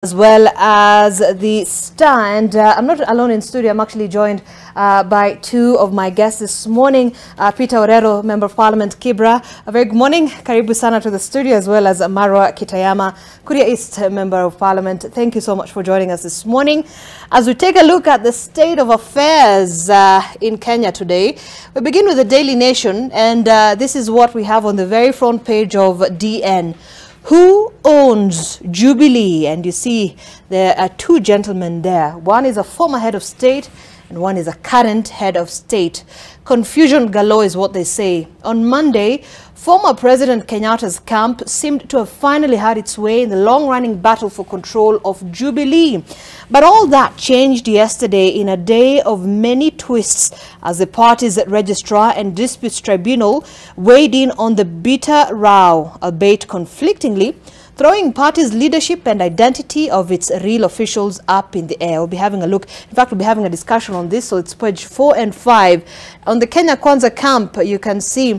as well as the stand. I'm not alone in studio. I'm actually joined by two of my guests this morning. Peter Orero, Member of Parliament, Kibra. A very good morning. Karibu sana to the studio, as well as Marwa Kitayama, Kuria East Member of Parliament. Thank you so much for joining us this morning. As we take a look at the state of affairs in Kenya today, we begin with the Daily Nation, and this is what we have on the very front page of DN. Who owns Jubilee? And you see there are two gentlemen there. One is a former head of state and one is a current head of state. Confusion galore is what they say. On Monday, former President Kenyatta's camp seemed to have finally had its way in the long-running battle for control of Jubilee. But all that changed yesterday in a day of many twists as the party's registrar and disputes tribunal weighed in on the bitter row, albeit conflictingly, throwing party's leadership and identity of its real officials up in the air. We'll be having a look. In fact, we'll be having a discussion on this. So it's page 4 and 5. On the Kenya Kwanza camp, you can see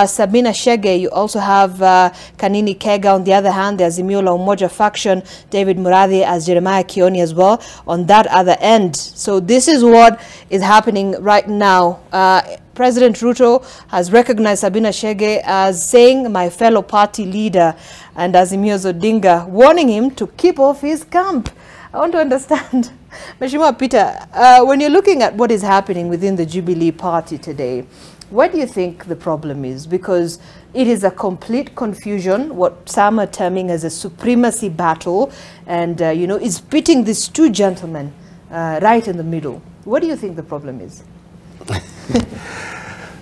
Sabina Chege. You also have Kanini Kega. On the other hand, there's Azimio la Umoja faction, David Muradhi as Jeremiah Kioni as well on that other end. So this is what is happening right now. President Ruto has recognized Sabina Chege as saying, "My fellow party leader," and Azimio Odinga warning him to keep off his camp. I want to understand, Mheshimiwa Peter, when you're looking at what is happening within the Jubilee Party today, what do you think the problem is? Because it is a complete confusion, what some are terming as a supremacy battle, and, you know, it's pitting these two gentlemen right in the middle. What do you think the problem is?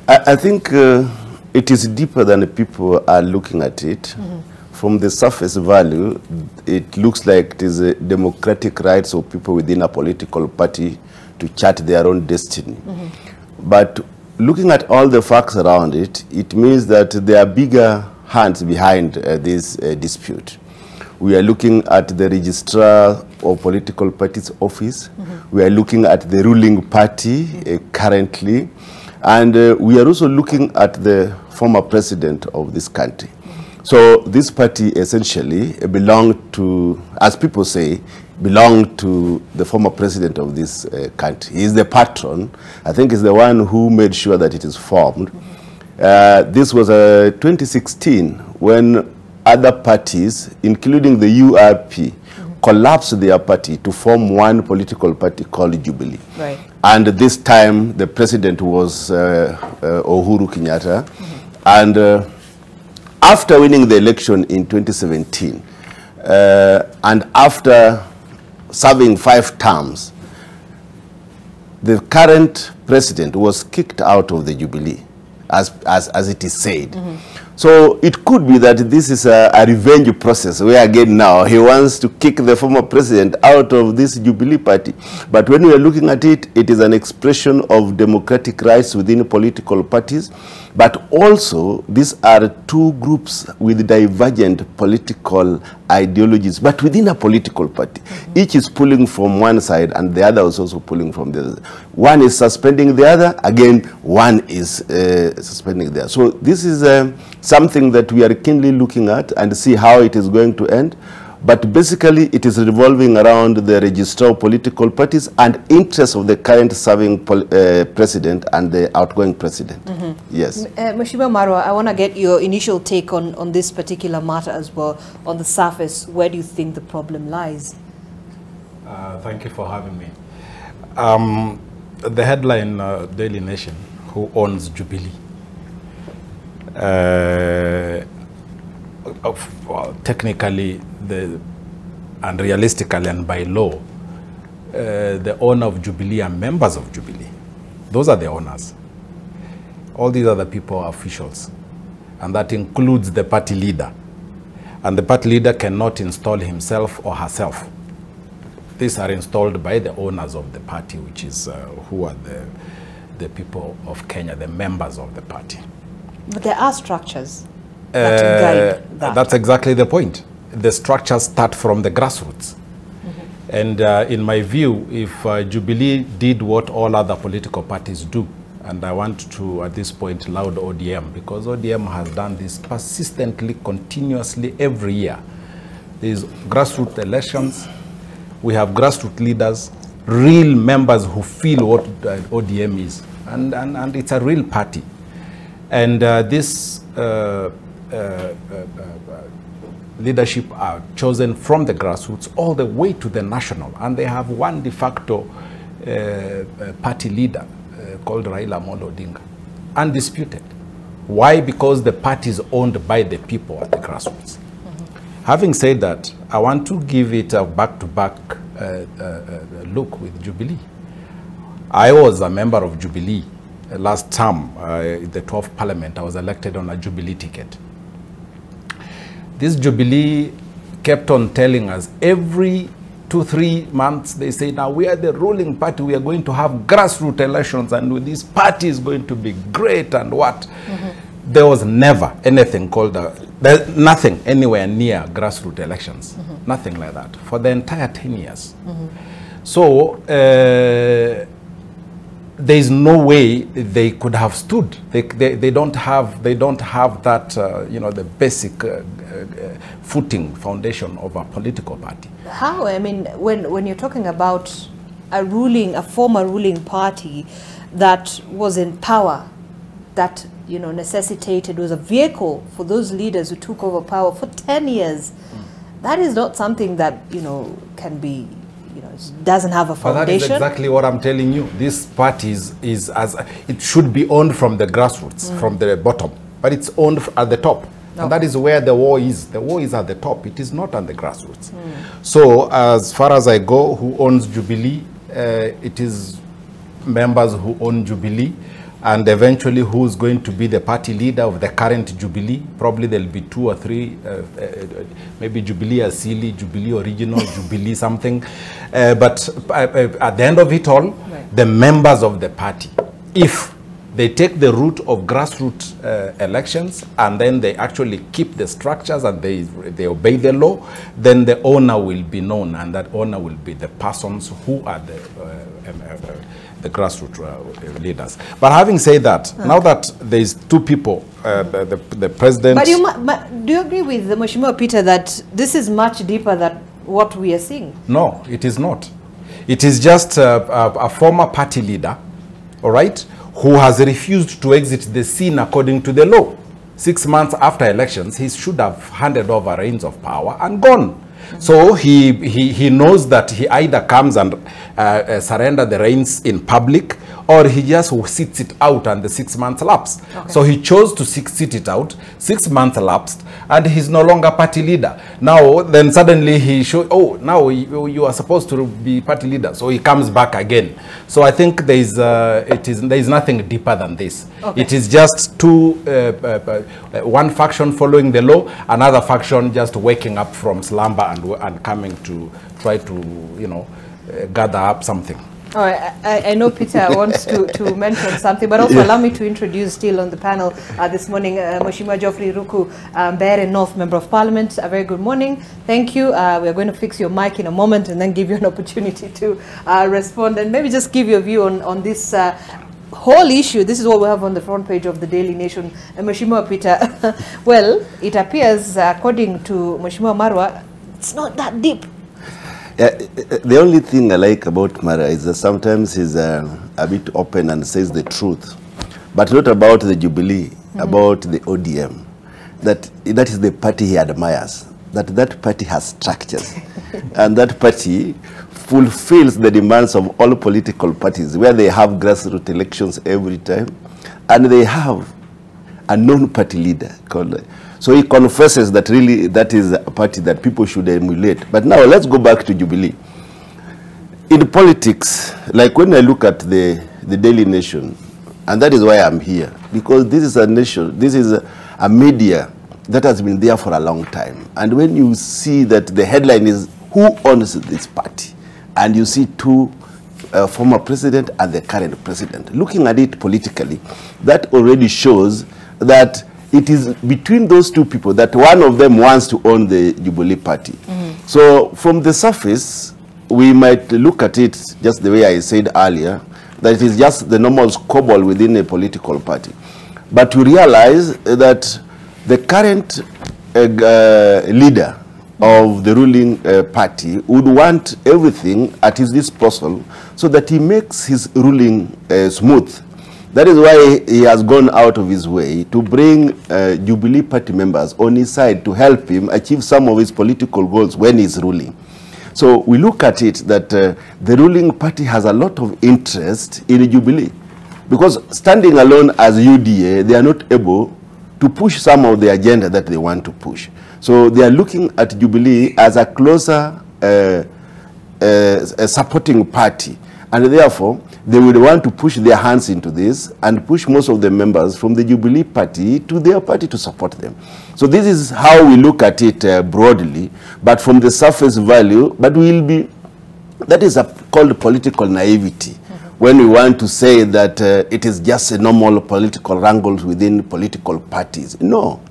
I think it is deeper than people are looking at it. Mm-hmm. From the surface value, it looks like it is a democratic rights of people within a political party to chart their own destiny. Mm-hmm. But looking at all the facts around it, it means that there are bigger hands behind this dispute. We are looking at the registrar of political parties office. Mm-hmm. We are looking at the ruling party currently. And we are also looking at the former president of this country. Mm-hmm. So this party essentially belonged to, as people say, belonged to the former president of this country. He is the patron. I think he's the one who made sure that it is formed. Mm-hmm. This was 2016 when other parties, including the URP, collapsed their party to form one political party called Jubilee. Right. And this time, the president was Uhuru Kenyatta. Mm-hmm. And after winning the election in 2017, and after serving 5 terms, the current president was kicked out of the Jubilee, as it is said. Mm-hmm. So it could be that this is a revenge process where again now he wants to kick the former president out of this Jubilee party. But when we are looking at it, it is an expression of democratic rights within political parties. But also, these are two groups with divergent political ideologies, but within a political party. Mm-hmm. Each is pulling from one side and the other is also pulling from the other. One is suspending the other, again, one is suspending the other. So this is something that we are keenly looking at and see how it is going to end. But basically, it is revolving around the registrar of political parties and interests of the current serving president and the outgoing president. Mm-hmm. Yes. Mheshimiwa Marwa, I want to get your initial take on this particular matter as well. On the surface, where do you think the problem lies? Thank you for having me. The headline, Daily Nation, who owns Jubilee? Well, technically, and realistically and by law, the owner of Jubilee are members of Jubilee. Those are the owners. All these other people are officials, and that includes the party leader. And the party leader cannot install himself or herself. These are installed by the owners of the party, which is who are the people of Kenya, the members of the party. But there are structures that guide that. That's exactly the point. The structures start from the grassroots. Mm-hmm. And in my view, if Jubilee did what all other political parties do, and I want to, at this point, laud ODM, because ODM has done this persistently, continuously, every year. There is grassroots elections, We have grassroots leaders, real members who feel what ODM is. And it's a real party. And this leadership are chosen from the grassroots all the way to the national. And they have one de facto party leader called Raila Amolo Odinga. Undisputed. Why? Because the party is owned by the people at the grassroots. Having said that, I want to give it a back-to-back look with Jubilee. I was a member of Jubilee last term, in the 12th Parliament. I was elected on a Jubilee ticket. This Jubilee kept on telling us every 2-3 months, they say, now we are the ruling party, we are going to have grassroots elections, and this party is going to be great and what. There was never anything called, nothing anywhere near grassroots elections. Nothing like that for the entire 10 years. So there is no way they could have stood. They don't have that, you know, the basic footing, foundation of a political party. How? I mean, when you're talking about a former ruling party that was in power, that, you know, necessitated, was a vehicle for those leaders who took over power for 10 years. That is not something that, you know, can be, you know, doesn't have a foundation. But that is exactly what I'm telling you. This party is as it should be owned from the grassroots, from the bottom, but it's owned at the top. And that is where the war is. The war is at the top. It is not on the grassroots. So as far as I go, who owns Jubilee, it is members who own Jubilee, and eventually who's going to be the party leader of the current Jubilee. Probably there'll be 2 or 3, maybe Jubilee Asili, Jubilee Original, Jubilee something. But at the end of it all, the members of the party, if they take the route of grassroots elections, and then they actually keep the structures and they obey the law, then the owner will be known, and that owner will be the persons who are the grassroots leaders. But having said that, now that there's 2 people, the president... But do you agree with the Mheshimiwa Peter that this is much deeper than what we are seeing? No, it is not. It is just a former party leader, all right, who has refused to exit the scene according to the law. 6 months after elections, he should have handed over reins of power and gone. So he knows that he either comes and surrender the reins in public, or he just sits it out and the 6 months lapse. So he chose to sit it out. 6 months lapsed, and he's no longer party leader. Now, then suddenly he shows, oh, now you are supposed to be party leader. So he comes back again. So I think there is nothing deeper than this. It is just one faction following the law, another faction just waking up from slumber and coming to try to, you know, gather up something. All right, I know Peter wants to mention something, but also allow me to introduce still on the panel this morning, Mheshimiwa Geoffrey Ruku, Mbeere North Member of Parliament. A very good morning. Thank you. We are going to fix your mic in a moment and then give you an opportunity to respond, and maybe just give your view on this whole issue. This is what we have on the front page of the Daily Nation. Mheshimiwa Peter, well, it appears, according to Mheshimiwa Marwa, it's not that deep. The only thing I like about Mara is that sometimes he's a bit open and says the truth, but not about the Jubilee, about the ODM. That is the party he admires. That party has structures, and that party fulfills the demands of all political parties, where they have grassroots elections every time, and they have a non-party leader called. So he confesses that really that is a party that people should emulate. But now let's go back to Jubilee. In politics, like when I look at the Daily Nation, and that is why I'm here, because this is a nation, this is a media that has been there for a long time. And when you see that the headline is who owns this party, and you see 2 former president and the current president, looking at it politically, that already shows that it is between those 2 people that one of them wants to own the Jubilee Party. So from the surface, we might look at it just the way I said earlier, that it is just the normal squabble within a political party. But to realize that the current leader of the ruling party would want everything at his disposal so that he makes his ruling smooth. That is why he has gone out of his way to bring Jubilee Party members on his side to help him achieve some of his political goals when he's ruling. So we look at it that the ruling party has a lot of interest in Jubilee, because standing alone as UDA, they are not able to push some of the agenda that they want to push. So they are looking at Jubilee as a closer supporting party. And therefore, they would want to push their hands into this and push most of the members from the Jubilee Party to their party to support them. So this is how we look at it broadly, but from the surface value, but that is called political naivety. When we want to say that it is just a normal political wrangles within political parties. No.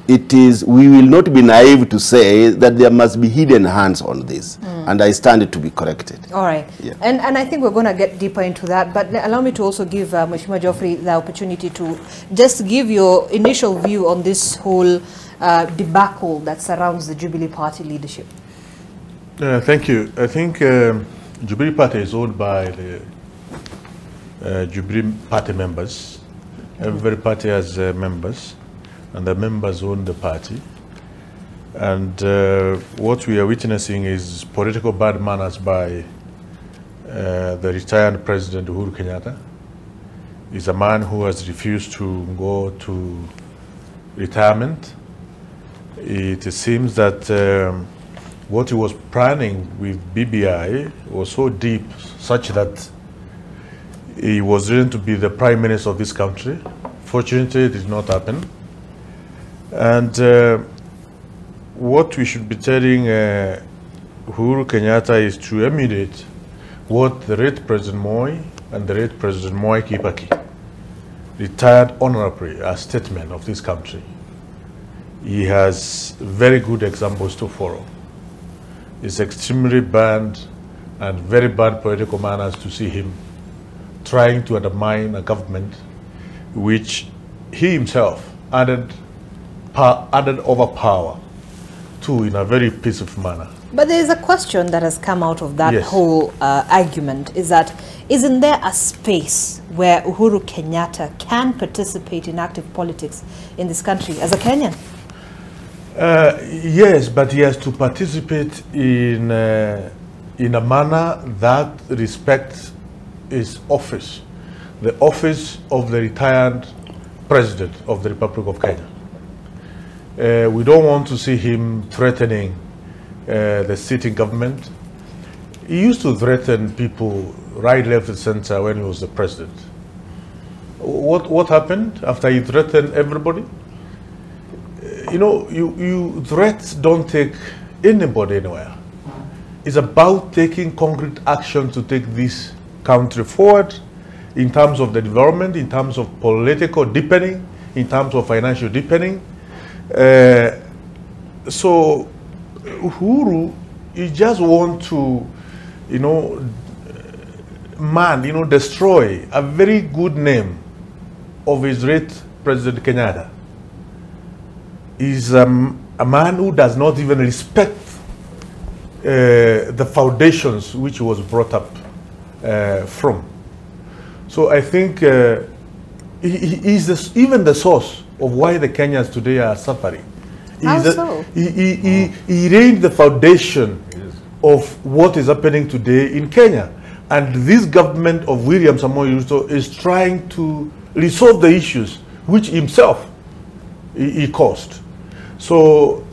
It is, we will not be naive to say that there must be hidden hands on this. And I stand to be corrected. All right. Yeah. And I think we're going to get deeper into that. But allow me to also give Mheshimiwa Geoffrey the opportunity to just give your initial view on this whole debacle that surrounds the Jubilee Party leadership. Thank you. I think Jubilee Party is owned by the Jubilee Party members. Every party has members, and the members own the party. And what we are witnessing is political bad manners by the retired President Uhuru Kenyatta. He's a man who has refused to go to retirement. It seems that what he was planning with BBI was so deep, such that he was ready to be the Prime Minister of this country. Fortunately, it did not happen. And what we should be telling Uhuru Kenyatta is to emulate what the late President Moi and the late President Mwai Kibaki, retired honorably as statesmen of this country. He has very good examples to follow. It's extremely bad and very bad political manners to see him trying to undermine a government which he himself added overpower to in a very peaceful manner. But there is a question that has come out of that Yes. whole argument, is that isn't there a space where Uhuru Kenyatta can participate in active politics in this country as a Kenyan? Yes, but he has to participate in a manner that respects his office, the office of the retired President of the Republic of Kenya. We don't want to see him threatening the sitting government. He used to threaten people right, left, and center when he was the president. What happened after he threatened everybody? You know, you threats don't take anybody anywhere. It's about taking concrete action to take this country forward in terms of the development, in terms of political deepening, in terms of financial deepening. So Uhuru, he just want to, destroy a very good name of his late President Kenyatta. He's a man who does not even respect the foundations which he was brought up from. So I think he's even the source of why the Kenyans today are suffering. How so? He laid the foundation of what is happening today in Kenya. And this government of William Samoei Ruto is trying to resolve the issues which himself he caused. So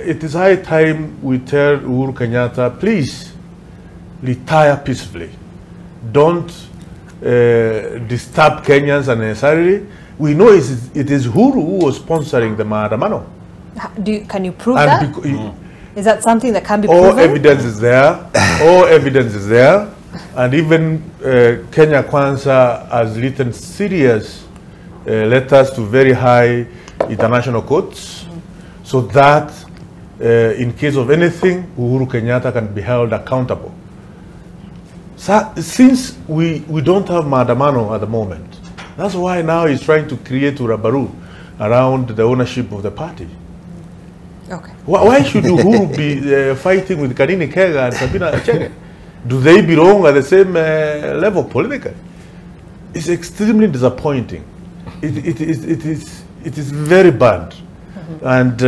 it is high time we tell Uhuru Kenyatta, please retire peacefully. Don't disturb Kenyans unnecessarily. We know it is Uhuru who was sponsoring the maandamano. Can you prove that? Is that something that can be proven? All evidence is there. All evidence is there. And even Kenya Kwanza has written serious letters to very high international courts, so that in case of anything, Uhuru Kenyatta can be held accountable. So, since we don't have maandamano at the moment, that's why now he's trying to create urabaru around the ownership of the party. Okay. Why should Uhuru be fighting with Kanini Kega and Sabina Chege? Do they belong at the same level politically? It's extremely disappointing. It is very bad. And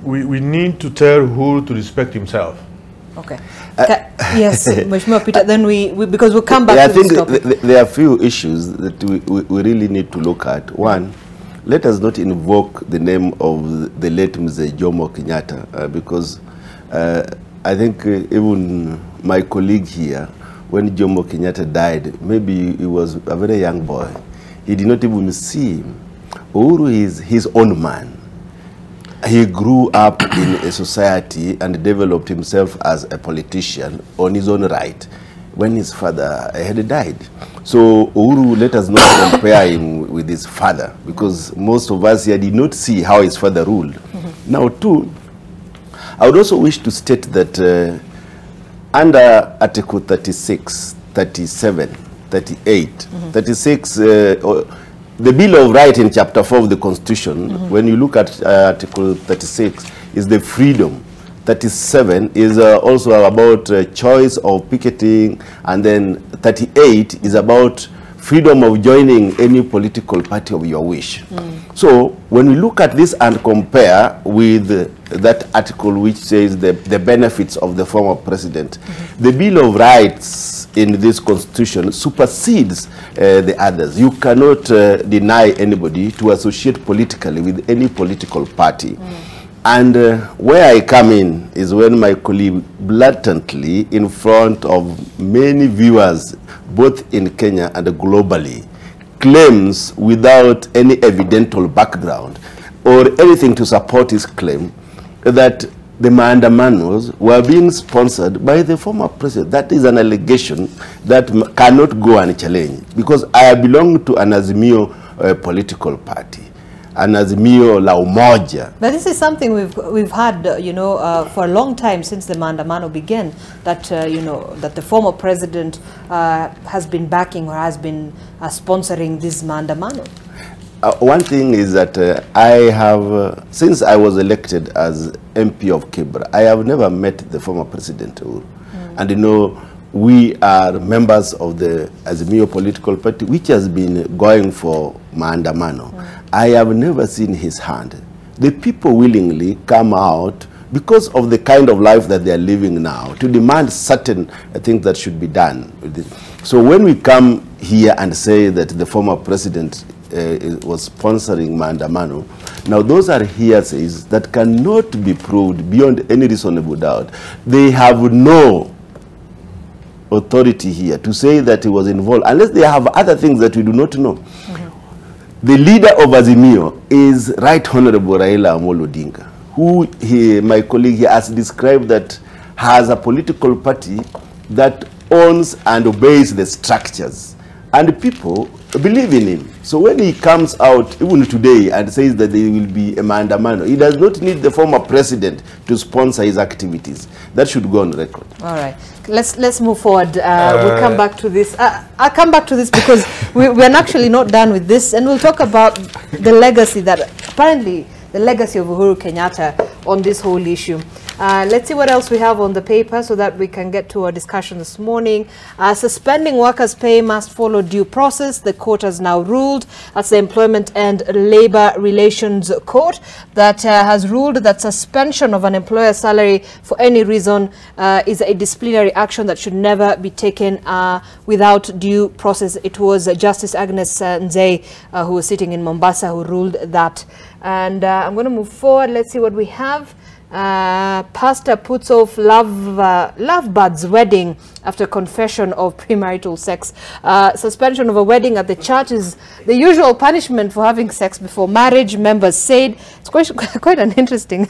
we need to tell Uhuru to respect himself. Okay. Yes, Mheshimiwa Peter, then because we'll come back to this topic. I think there are a few issues that we really need to look at. One, let us not invoke the name of the late Mzee Jomo Kenyatta, because I think even my colleague here, when Jomo Kenyatta died, maybe he was a very young boy. He did not even see him. Uhuru is his own man. He grew up in a society and developed himself as a politician on his own right when his father had died. So Uhuru, let us not compare him with his father, because most of us here did not see how his father ruled. Now, two, I would also wish to state that under Article 36, 37, 38, 36, the Bill of Rights in Chapter 4 of the Constitution, when you look at Article 36, is the freedom. 37 is also about choice of picketing, and then 38 is about freedom of joining any political party of your wish. So when we look at this and compare with that article which says the benefits of the former president, the Bill of Rights in this constitution supersedes the others. You cannot deny anybody to associate politically with any political party. And where I come in is when my colleague blatantly, in front of many viewers, both in Kenya and globally, claims without any evidential background or anything to support his claim that the maandamanos were being sponsored by the former president. That is an allegation that cannot go unchallenged, because I belong to an Azimio political party. An Azimio la Umoja. But this is something we've had, you know, for a long time since the maandamano began, that, you know, that the former president has been backing or has been sponsoring this maandamano. One thing is that I have, since I was elected as MP of Kibra, I have never met the former president. And you know, we are members of the Azimio political party, which has been going for maandamano. I have never seen his hand. The people willingly come out because of the kind of life that they are living now to demand certain things that should be done. So when we come here and say that the former president was sponsoring maandamano, now those are hearsays that cannot be proved beyond any reasonable doubt. They have no authority here to say that he was involved, unless they have other things that we do not know. The leader of Azimio is Right Honorable Raila Amolo Odinga, who my colleague here has described that has a political party that owns and obeys the structures, and people believe in him. So when he comes out, even today, and says that there will be a maandamano, he does not need the former president to sponsor his activities. That should go on record. All right. Let's move forward. We'll come back to this. I'll come back to this because we're actually not done with this, and we'll talk about the legacy that apparently the legacy of Uhuru Kenyatta on this whole issue. Let's see what else we have on the paper so that we can get to our discussion this morning. Suspending workers' pay must follow due process. The court has now ruled. That's the Employment and Labor Relations Court that has ruled that suspension of an employer's salary for any reason is a disciplinary action that should never be taken without due process. It was Justice Agnes Nzei, who was sitting in Mombasa, who ruled that. And I'm going to move forward. Let's see what we have. Pastor puts off lovebird's wedding after confession of premarital sex. Suspension of a wedding at the church is the usual punishment for having sex before marriage, members said. It's quite an interesting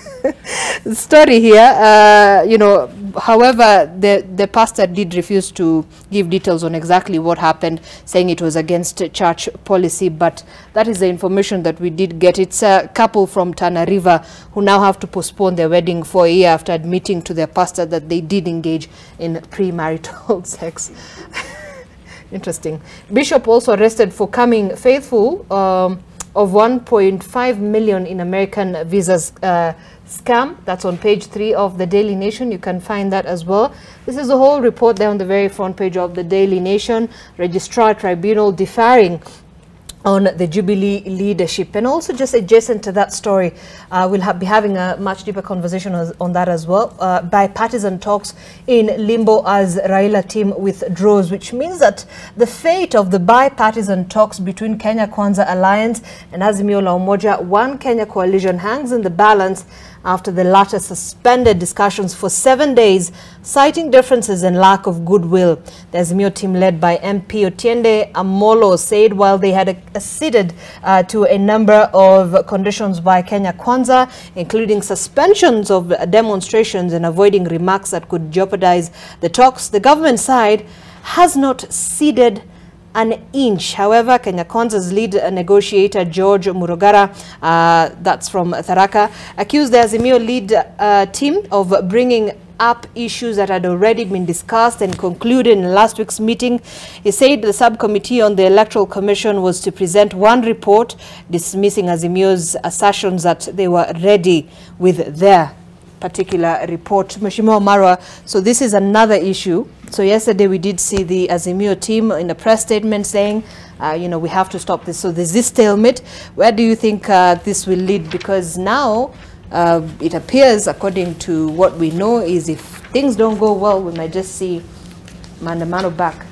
story here. You know, however, the pastor did refuse to give details on exactly what happened, saying it was against church policy, but that is the information that we did get. It's a couple from Tana River who now have to postpone their wedding for a year after admitting to their pastor that they did engage in premarital sex. Interesting. Bishop also arrested for coming faithful of 1.5 million in American visas scam. That's on page 3 of the Daily Nation. You can find that as well. This is the whole report there on the very front page of the Daily Nation. Registrar Tribunal deferring on the Jubilee leadership. And also just adjacent to that story, we'll be having a much deeper conversation on that as well. Bipartisan talks in limbo as Raila team withdraws, which means that the fate of the bipartisan talks between Kenya Kwanza Alliance and Azimio la Umoja One Kenya coalition hangs in the balance after the latter suspended discussions for 7 days, citing differences and lack of goodwill. The Azimio team led by MP Otiende Amolo said while they had acceded to a number of conditions by Kenya Kwanza, including suspensions of demonstrations and avoiding remarks that could jeopardize the talks, the government side has not ceded an inch. However, Kenya Kwanza's lead negotiator George Murugara, that's from Tharaka, accused the Azimio lead team of bringing up issues that had already been discussed and concluded in last week's meeting. He said the subcommittee on the Electoral Commission was to present one report dismissing Azimio's assertions that they were ready with their particular report. Mheshimiwa Marwa, so this is another issue. So yesterday we did see the Azimio team in a press statement saying, you know, we have to stop this. So there's this stalemate. Where do you think this will lead? Because now it appears, according to what we know, is if things don't go well, we might just see Maandamano back.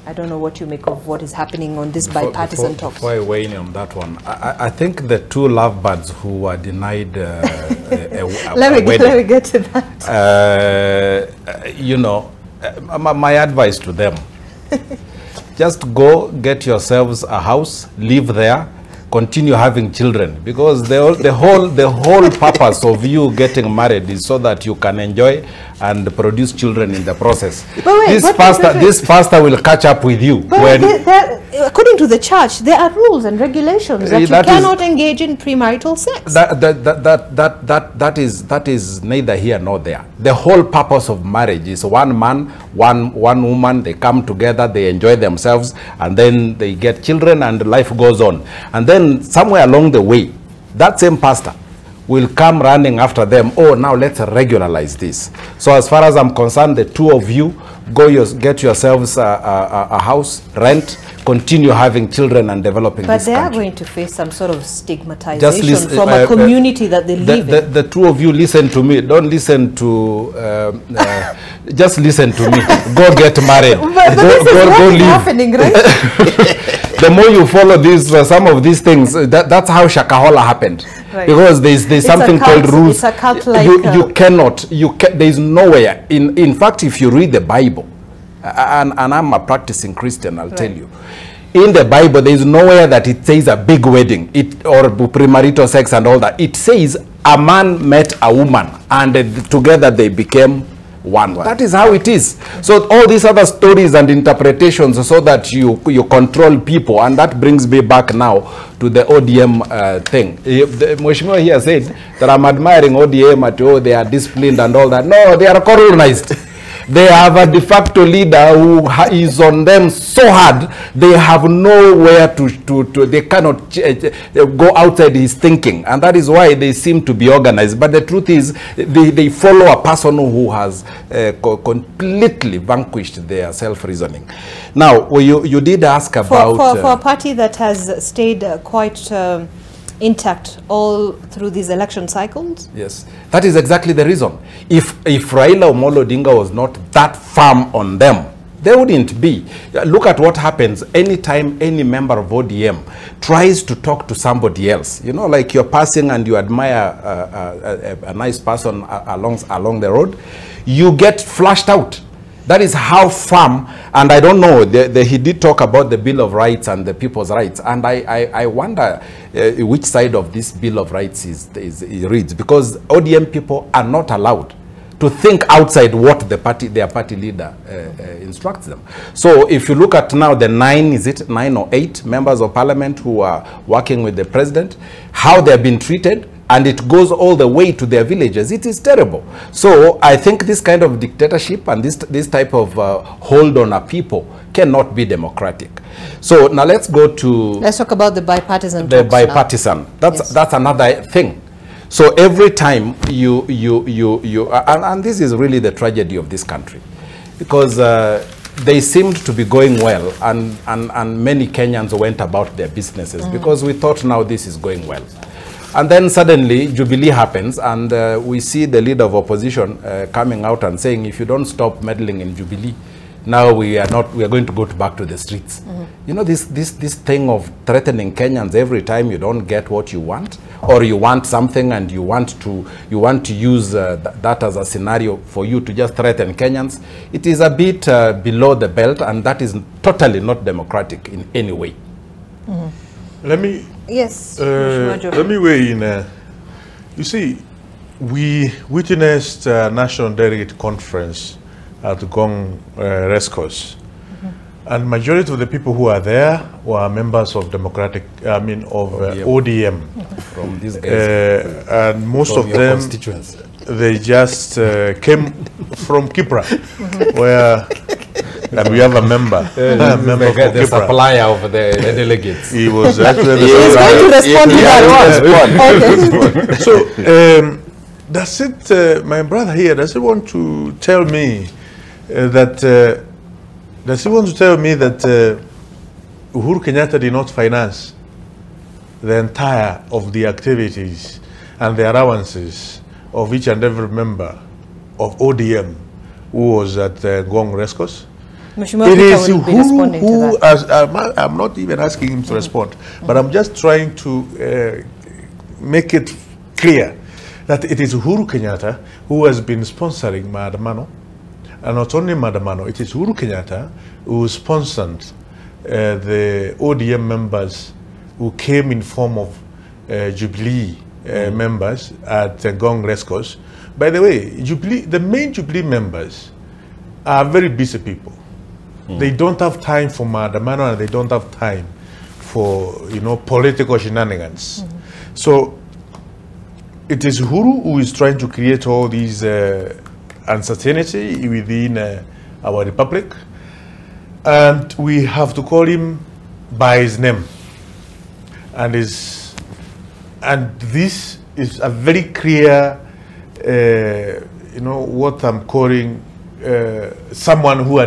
I don't know what you make of what is happening on this bipartisan talks. Before I weigh in on that one, I think the two lovebirds who were denied let me get to that. You know, my advice to them, just go get yourselves a house, live there, continue having children, because the whole purpose of you getting married is so that you can enjoy and produce children in the process. Wait, this pastor will catch up with you. According to the church, there are rules and regulations that you cannot engage in premarital sex. That is neither here nor there. The whole purpose of marriage is one man, one woman. They come together, they enjoy themselves, and then they get children, and life goes on. And then somewhere along the way, that same pastor will come running after them. Oh, now let's regularize this. So as far as I'm concerned, the two of you get yourselves a house, rent, continue having children and developing this country. But they are going to face some sort of stigmatization from a community that they live in. The two of you listen to me. Don't listen to, just listen to me. Go get married. But this is what is happening, right? The more you follow these, some of these things, that's how Shakahola happened. Right. Because there's something called rules. It's a cult like you cannot, there's nowhere. In fact, if you read the Bible, and I'm a practicing Christian, I'll tell you, in the Bible, there is nowhere that it says a big wedding or premarital sex and all that. It says a man met a woman and together they became one. That is how it is. So all these other stories and interpretations so that you control people, and that brings me back now to the ODM thing. Mheshimiwa here said that I'm admiring ODM at they are disciplined and all that. No, they are colonized. They have a de facto leader who is on them so hard, they have nowhere to they cannot go outside his thinking. And that is why they seem to be organized. But the truth is, they follow a person who has completely vanquished their self-reasoning. Now, you did ask about... For a party that has stayed quite... intact all through these election cycles? Yes, that is exactly the reason. If Raila Amolo Odinga was not that firm on them, they wouldn't be. Look at what happens anytime any member of ODM tries to talk to somebody else. You know, like you're passing and you admire a nice person along the road, you get flushed out. That is how firm, and I don't know, he did talk about the Bill of Rights and the people's rights, and I wonder which side of this Bill of Rights it reads, because ODM people are not allowed to think outside what their party leader instructs them. So if you look at now the 9 or 8 members of parliament who are working with the president, how they're being treated, and it goes all the way to their villages. It is terrible. So I think this kind of dictatorship and this type of hold on a people cannot be democratic. So now let's go to... Let's talk about the bipartisan. The bipartisan. That's another thing. So every time and this is really the tragedy of this country, because they seemed to be going well, and many Kenyans went about their businesses because we thought now this is going well. And then suddenly Jubilee happens, and we see the leader of opposition coming out and saying, if you don't stop meddling in Jubilee, now we are going to go back to the streets. You know, this thing of threatening Kenyans every time you don't get what you want, or you want something and you want to use that as a scenario for you to just threaten Kenyans. It is a bit below the belt, and that is totally not democratic in any way. Let me let me weigh in. You see, we witnessed a national delegate conference at the Gong Rescos, and majority of the people who are there were members of ODM. From these guys, and most of them, they just came from Kipra, where and we have a member. The supplier of the delegates. He was actually the supplier. He's going to respond to that one. So, does it, my brother here, does he want to tell me that Uhuru Kenyatta did not finance the entire of the activities and the allowances of each and every member of ODM who was at Gong Rescos? It is who I'm not even asking him to respond, but I'm just trying to make it clear that it is Uhuru Kenyatta who has been sponsoring Maandamano, and not only Maandamano, it is Uhuru Kenyatta who sponsored the ODM members who came in form of Jubilee members at Gong Rescos. By the way, the main Jubilee members are very busy people. They don't have time for Maandamano, and they don't have time for, political shenanigans. So it is Uhuru who is trying to create all these uncertainty within our republic, and we have to call him by his name. And this is a very clear, what I'm calling someone who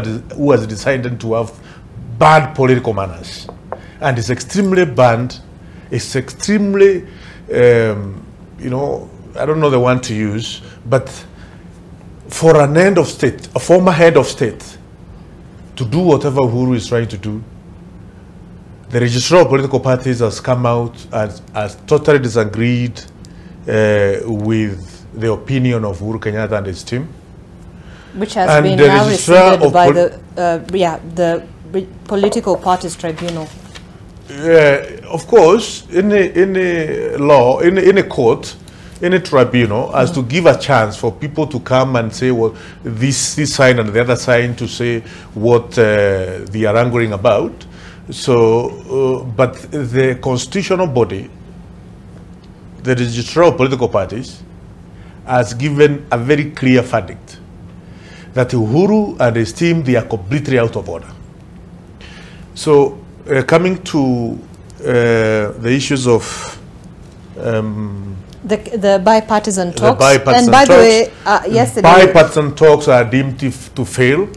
has decided to have bad political manners, and it's extremely bad. It's extremely, I don't know the one to use, but for an head of state, a former head of state, to do whatever Uhuru is trying to do, the registrar of political parties has come out and has totally disagreed with the opinion of Uhuru Kenyatta and his team, which has been now rescinded by the political parties tribunal. Of course, in a law, in a court, in a tribunal, as to give a chance for people to come and say, well, this sign and the other sign to say what they are angering about. So, but the constitutional body, the registrar of political parties, has given a very clear verdict that Uhuru and his team, they are completely out of order. So, coming to the issues of the bipartisan talks. And by the way, yesterday, bipartisan talks are deemed to fail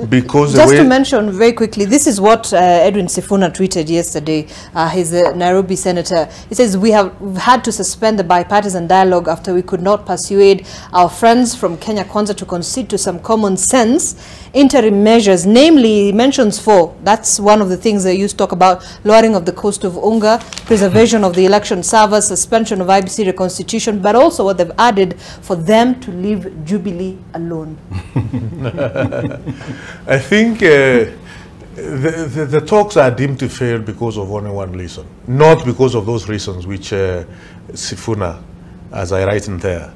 because just to mention very quickly, this is what Edwin Sifuna tweeted yesterday. He's a Nairobi senator. He says, we have had to suspend the bipartisan dialogue after we could not persuade our friends from Kenya Kwanza to concede to some common sense interim measures. Namely, he mentions 4. That's one of the things they used to talk about: lowering of the cost of unga, preservation of the election servers, suspension of IBC reconstitution, but also what they've added, for them to leave Jubilee alone. I think the talks are deemed to fail because of only one reason, not because of those reasons which Sifuna, as I write in there,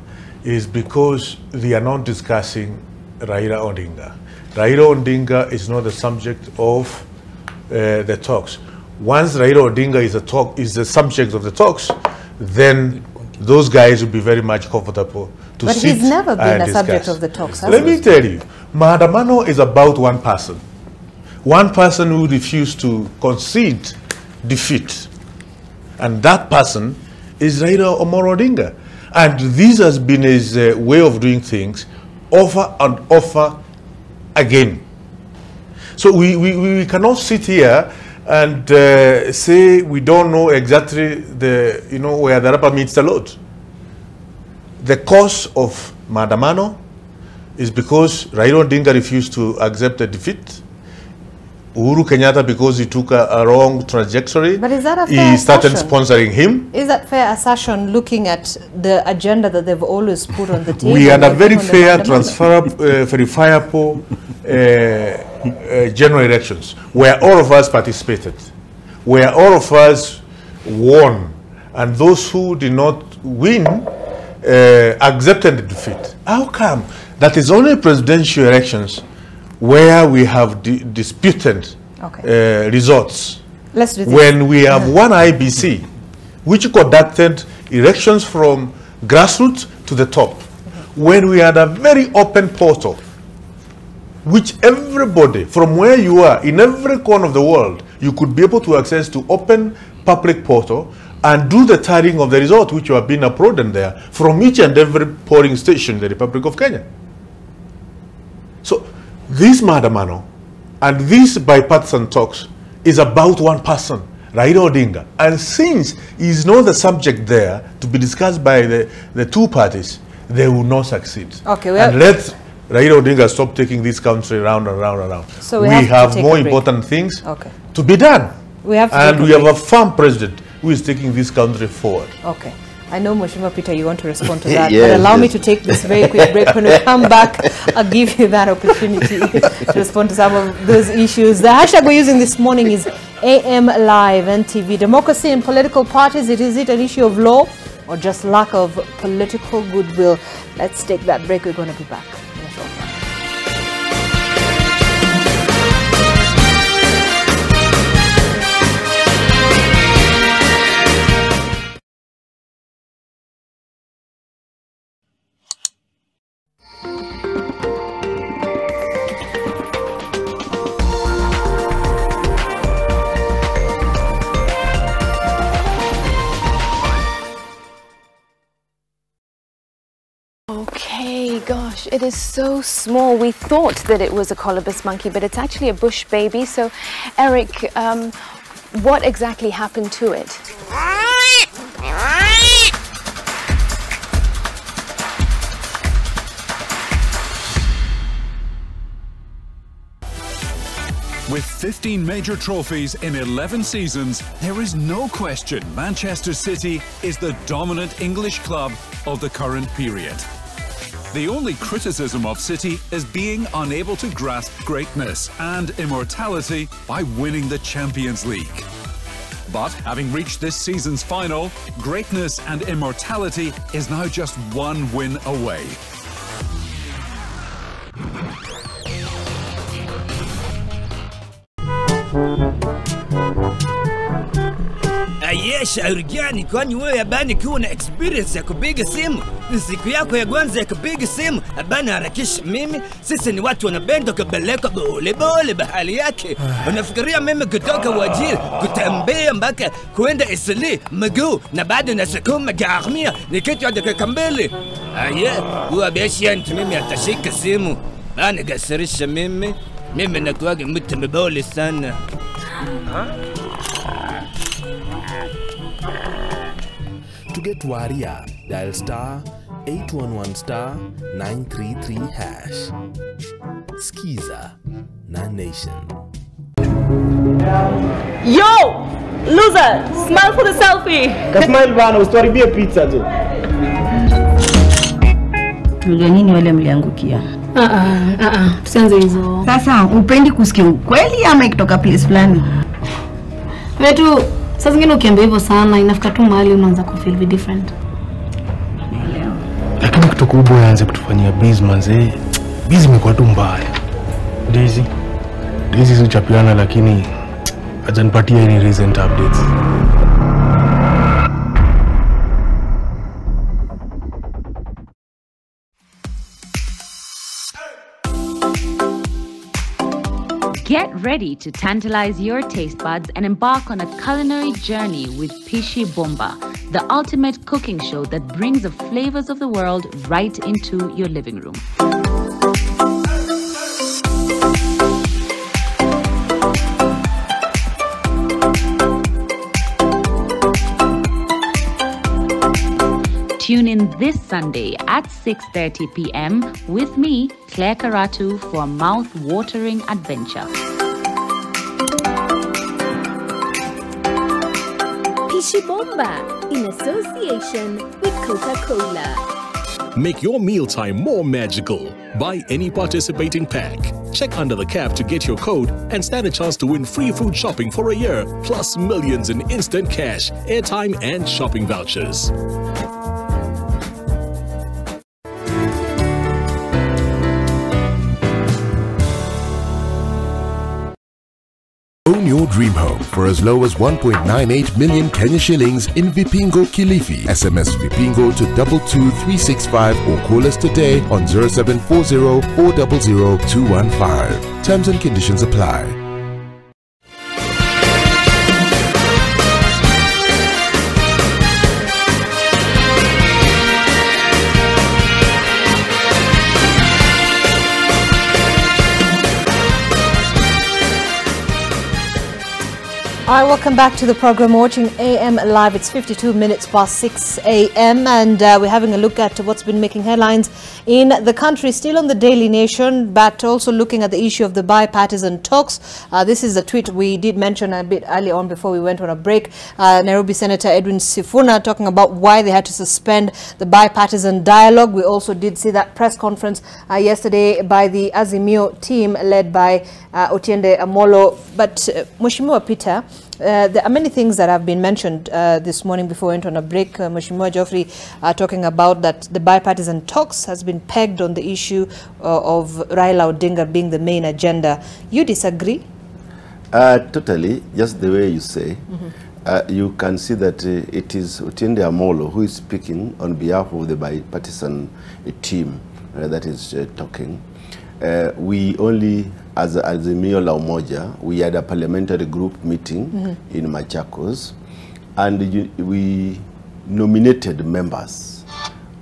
is because they are not discussing Raila Odinga. Raila Odinga is not the subject of the talks. Once Raila Odinga is the subject of the talks, then those guys will be very much comfortable to sit. But he's never been a discuss. subject of the talks. Let me tell you, Maandamano is about one person who refused to concede defeat, and that person is Raila Odinga. And this has been his way of doing things over and over again. So we cannot sit here and say we don't know exactly where the rubber meets the road. The cause of Maandamano is because Raila Odinga refused to accept a defeat. Uhuru Kenyatta, because he took a wrong trajectory, but is that a fair he started assertion? Sponsoring him. Is that fair assertion, looking at the agenda that they've always put on the table? We had a very fair, transferable, verifiable general elections where all of us participated, where all of us won, and those who did not win accepted the defeat. How come that is only presidential elections where we have disputed results? Let's do this. When we have one IBC, which conducted elections from grassroots to the top, when we had a very open portal, which everybody, from where you are, in every corner of the world, you could be able to access to open public portal and do the tallying of the result, which you have been uploaded there from each and every polling station in the Republic of Kenya. So this Maandamano and these bipartisan talks is about one person, Raila Odinga. And since he is not the subject there to be discussed by the two parties, they will not succeed. Okay, and let Raila Odinga stop taking this country round and round and round. So we have more important things to be done. We have to and we have a firm president who is taking this country forward. Okay. I know, Mheshimiwa Peter, you want to respond to that, Yes, but allow me to take this very quick break. When we come back, I'll give you that opportunity to respond to some of those issues. The hashtag we're using this morning is AM Live NTV. Democracy in political parties, is it an issue of law or just lack of political goodwill? Let's take that break. We're going to be back in a short while. Okay, gosh, it is so small. We thought that it was a colobus monkey, but it's actually a bush baby. So, Eric, what exactly happened to it? With 15 major trophies in 11 seasons, there is no question Manchester City is the dominant English club of the current period. The only criticism of City is being unable to grasp greatness and immortality by winning the Champions League. But having reached this season's final, greatness and immortality is now just one win away. Shauri gani? Kwani wewe abani kuwa na experience ya kupiga simu? Ni siku yako ya kwanza ya kupiga simu. Abani harakisha mimi. Sisi ni watu wanapenda kupeleka bole bole bahali yake. Unafikiria mimi kutoka Wajir kutembea mpaka kuenda Isli mguu na bado nasukuma garmia ni kitu ya dakika mbili. Huwa beshiant mimi atashika simu. Bani gasirisha mimi. Mimi nakuwaga mtu mbole sana. To get Waria, dial star 811 *933#. Skiza na Nation. Yo! Loser! Smile for the selfie! Kasmile bana, usituharibie pizza tu. Tulia nini wale mliangukia? Tusianze hizo. Sasa upendi kusikia ukweli ama ikitoka place fulani? Wetu sasa zingine ukiambia hivyo sana inafika tu mahali unaanza ku feel different. Naelewa. Lakini kitu kubwa yaanze kutufanyia busy manze. Busy imekuwa tu mbaya. Daisy sichapiana lakini hajanipatia any recent updates. Get ready to tantalize your taste buds and embark on a culinary journey with Pishi Bomba, the ultimate cooking show that brings the flavors of the world right into your living room. Tune in this Sunday at 6:30 p.m. with me, Claire Karatu, for a mouth-watering adventure. Pishi Bomba, in association with Coca-Cola. Make your mealtime more magical. Buy any participating pack. Check under the cap to get your code and stand a chance to win free food shopping for a year, plus millions in instant cash, airtime, and shopping vouchers. Own your dream home for as low as 1.98 million Kenya shillings in Vipingo Kilifi. SMS Vipingo to 22365 or call us today on 0740 400 215. Terms and conditions apply. Hi, welcome back to the program. Watching AM Live. It's 52 minutes past 6 a.m. and we're having a look at what's been making headlines in the country. Still on the Daily Nation, but also looking at the issue of the bipartisan talks. This is a tweet we did mention a bit early on before we went on a break. Nairobi Senator Edwin Sifuna talking about why they had to suspend the bipartisan dialogue. We also did see that press conference yesterday by the Azimio team led by Otiende Amolo. But Mheshimiwa Peter, there are many things that have been mentioned this morning before we went on a break. Mheshimiwa Geoffrey talking about that the bipartisan talks has been pegged on the issue of Raila Odinga being the main agenda. You disagree? Totally, just the way you say. You can see that it is Otiende Amolo who is speaking on behalf of the bipartisan team that is talking. We only, as Azimio La Umoja, we had a parliamentary group meeting in Machakos, and we nominated members.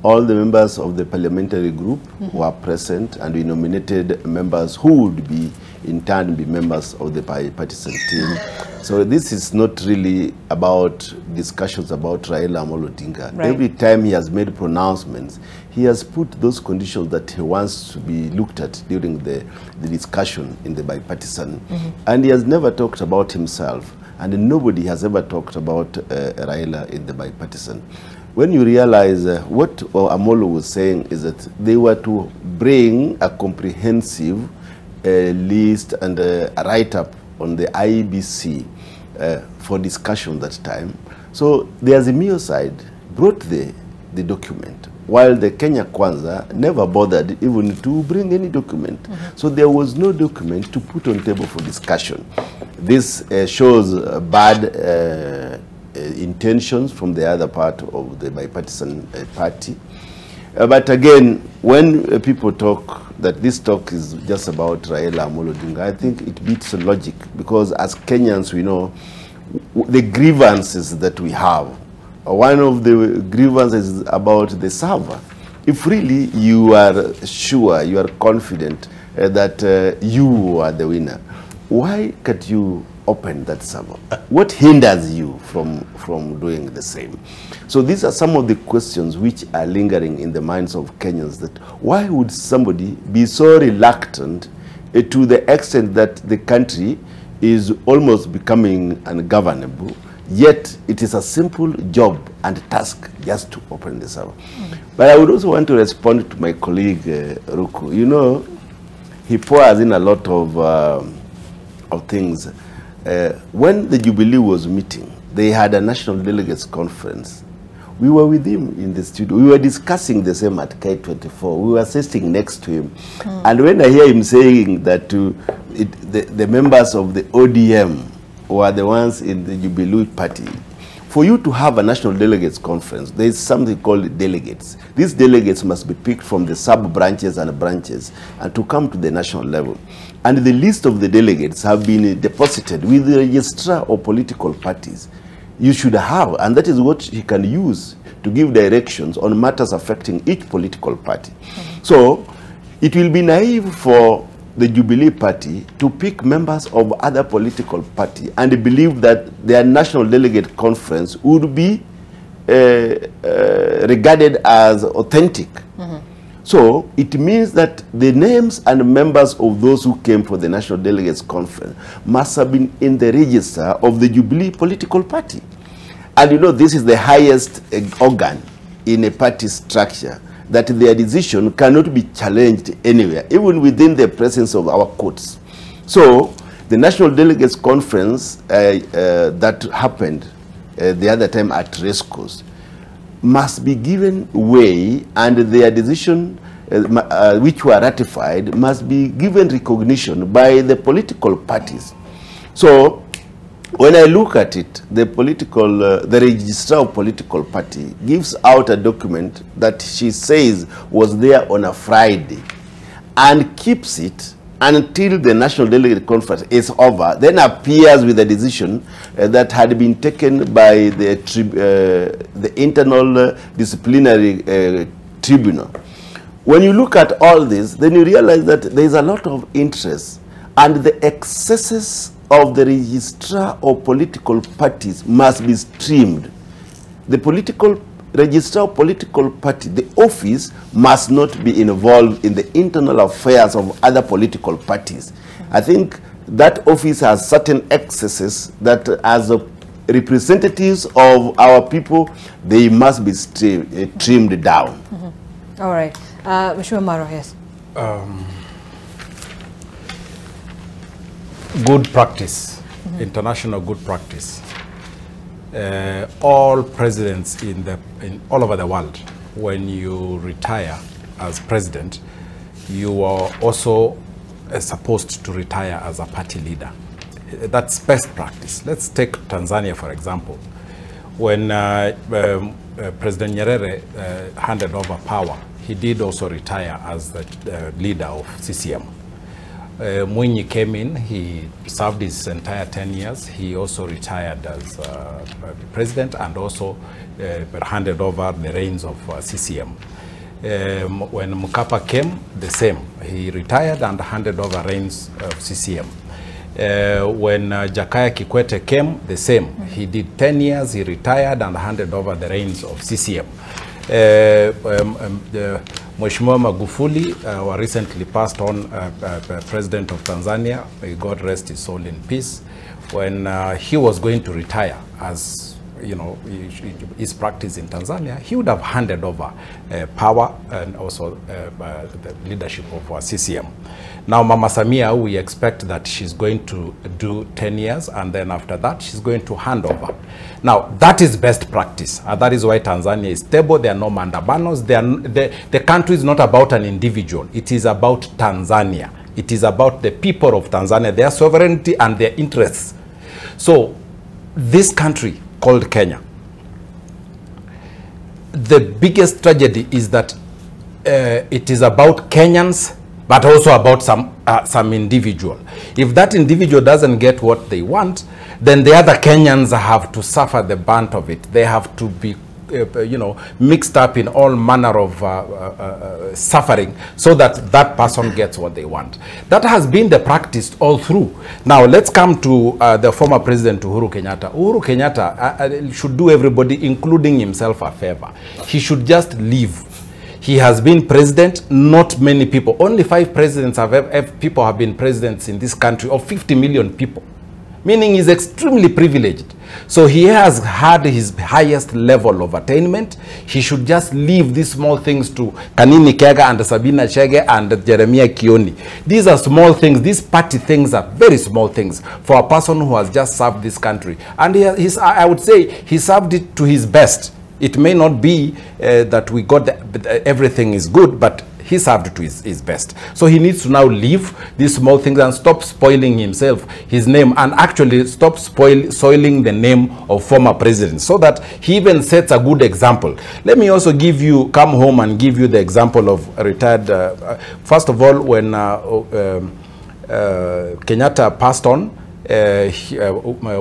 All the members of the parliamentary group were present, and we nominated members who would be in turn be members of the bipartisan team. So this is not really about discussions about Raila Amolo Odinga. Right. Every time he has made pronouncements, he has put those conditions that he wants to be looked at during the discussion in the bipartisan. And he has never talked about himself, and nobody has ever talked about Raila in the bipartisan. When you realize what Amolo was saying is that they were to bring a comprehensive list and a write-up on the IEBC for discussion that time. So the Azimio side brought the document, while the Kenya Kwanza never bothered even to bring any document. So there was no document to put on table for discussion. This shows bad intentions from the other part of the bipartisan party. But again, when people talk that this talk is just about Raila Amolo Odinga, I think it beats logic, because as Kenyans we know the grievances that we have. One of the grievances is about the server. If really you are sure, you are confident that you are the winner, why can't you open that server? What hinders you from doing the same? So these are some of the questions which are lingering in the minds of Kenyans, that why would somebody be so reluctant to the extent that the country is almost becoming ungovernable, yet it is a simple job and task just to open the server. But I would also want to respond to my colleague Ruku. You know, he pours in a lot of things. When the Jubilee was meeting, they had a national delegates conference. We were with him in the studio. We were discussing the same at K24. We were sitting next to him. And when I hear him saying that the members of the ODM were the ones in the Jubilee Party, For you to have a national delegates conference, there is something called delegates. These delegates must be picked from the sub-branches and branches and to come to the national level. And the list of the delegates have been deposited with the registrar of political parties. You should have, and that is what he can use to give directions on matters affecting each political party. So it will be naive for the Jubilee Party to pick members of other political party and believe that their national delegate conference would be regarded as authentic. So it means that the names and members of those who came for the national delegates conference must have been in the register of the Jubilee political party. And you know, this is the highest organ in a party structure, that their decision cannot be challenged anywhere, even within the presence of our courts. So the National Delegates Conference that happened the other time at Rescos must be given way, and their decision, which were ratified, must be given recognition by the political parties. So when I look at it, the registrar of political party gives out a document that she says was there on a Friday and keeps it until the National Delegate Conference is over, then appears with a decision that had been taken by the internal disciplinary tribunal. When you look at all this, then you realize that there is a lot of interest, and the excesses of the registrar of political parties must be streamed. The registrar of political party, the office, must not be involved in the internal affairs of other political parties. I think that office has certain excesses that, as representatives of our people, they must be trimmed down. All right. Mheshimiwa Maro, yes. Good practice, international good practice. All presidents all over the world, when you retire as president, you are also supposed to retire as a party leader. That's best practice. Let's take Tanzania, for example. When President Nyerere handed over power, he did also retire as the leader of CCM. Mwinyi came in, he served his entire 10 years. He also retired as president and also handed over the reins of CCM. When Mkapa came, the same. He retired and handed over reins of CCM. When Jakaya Kikwete came, the same. He did 10 years, he retired and handed over the reins of CCM. Mheshimiwa Magufuli, recently passed on president of Tanzania, may God rest his soul in peace, when he was going to retire, as you know, his practice in Tanzania, he would have handed over power and also the leadership of CCM. Now Mama Samia, we expect that she's going to do 10 years, and then after that she's going to hand over. Now that is best practice, and that is why Tanzania is stable. There are no mandabanos. The country is not about an individual. It is about Tanzania. It is about the people of Tanzania, their sovereignty and their interests. So this country called Kenya, the biggest tragedy is that it is about Kenyans, but also about some individual. If that individual doesn't get what they want, then the other Kenyans have to suffer the brunt of it. They have to be mixed up in all manner of suffering so that that person gets what they want. That has been the practice all through. Now let's come to the former president Uhuru Kenyatta. Uhuru Kenyatta should do everybody, including himself, a favor. He should just leave. He has been president, not many people. Only 5 presidents people have been presidents in this country, of 50 million people. Meaning he's extremely privileged. So he has had his highest level of attainment. He should just leave these small things to Kanini Kega and Sabina Chege and Jeremiah Kioni. These are small things. These party things are very small things for a person who has just served this country. And I would say he served it to his best. It may not be that we got everything is good, but he served to his best. So he needs to now leave these small things and stop spoiling himself, his name, and actually stop soiling the name of former presidents, so that he even sets a good example. Let me also come home and give you the example of retired, first of all, when Kenyatta passed on,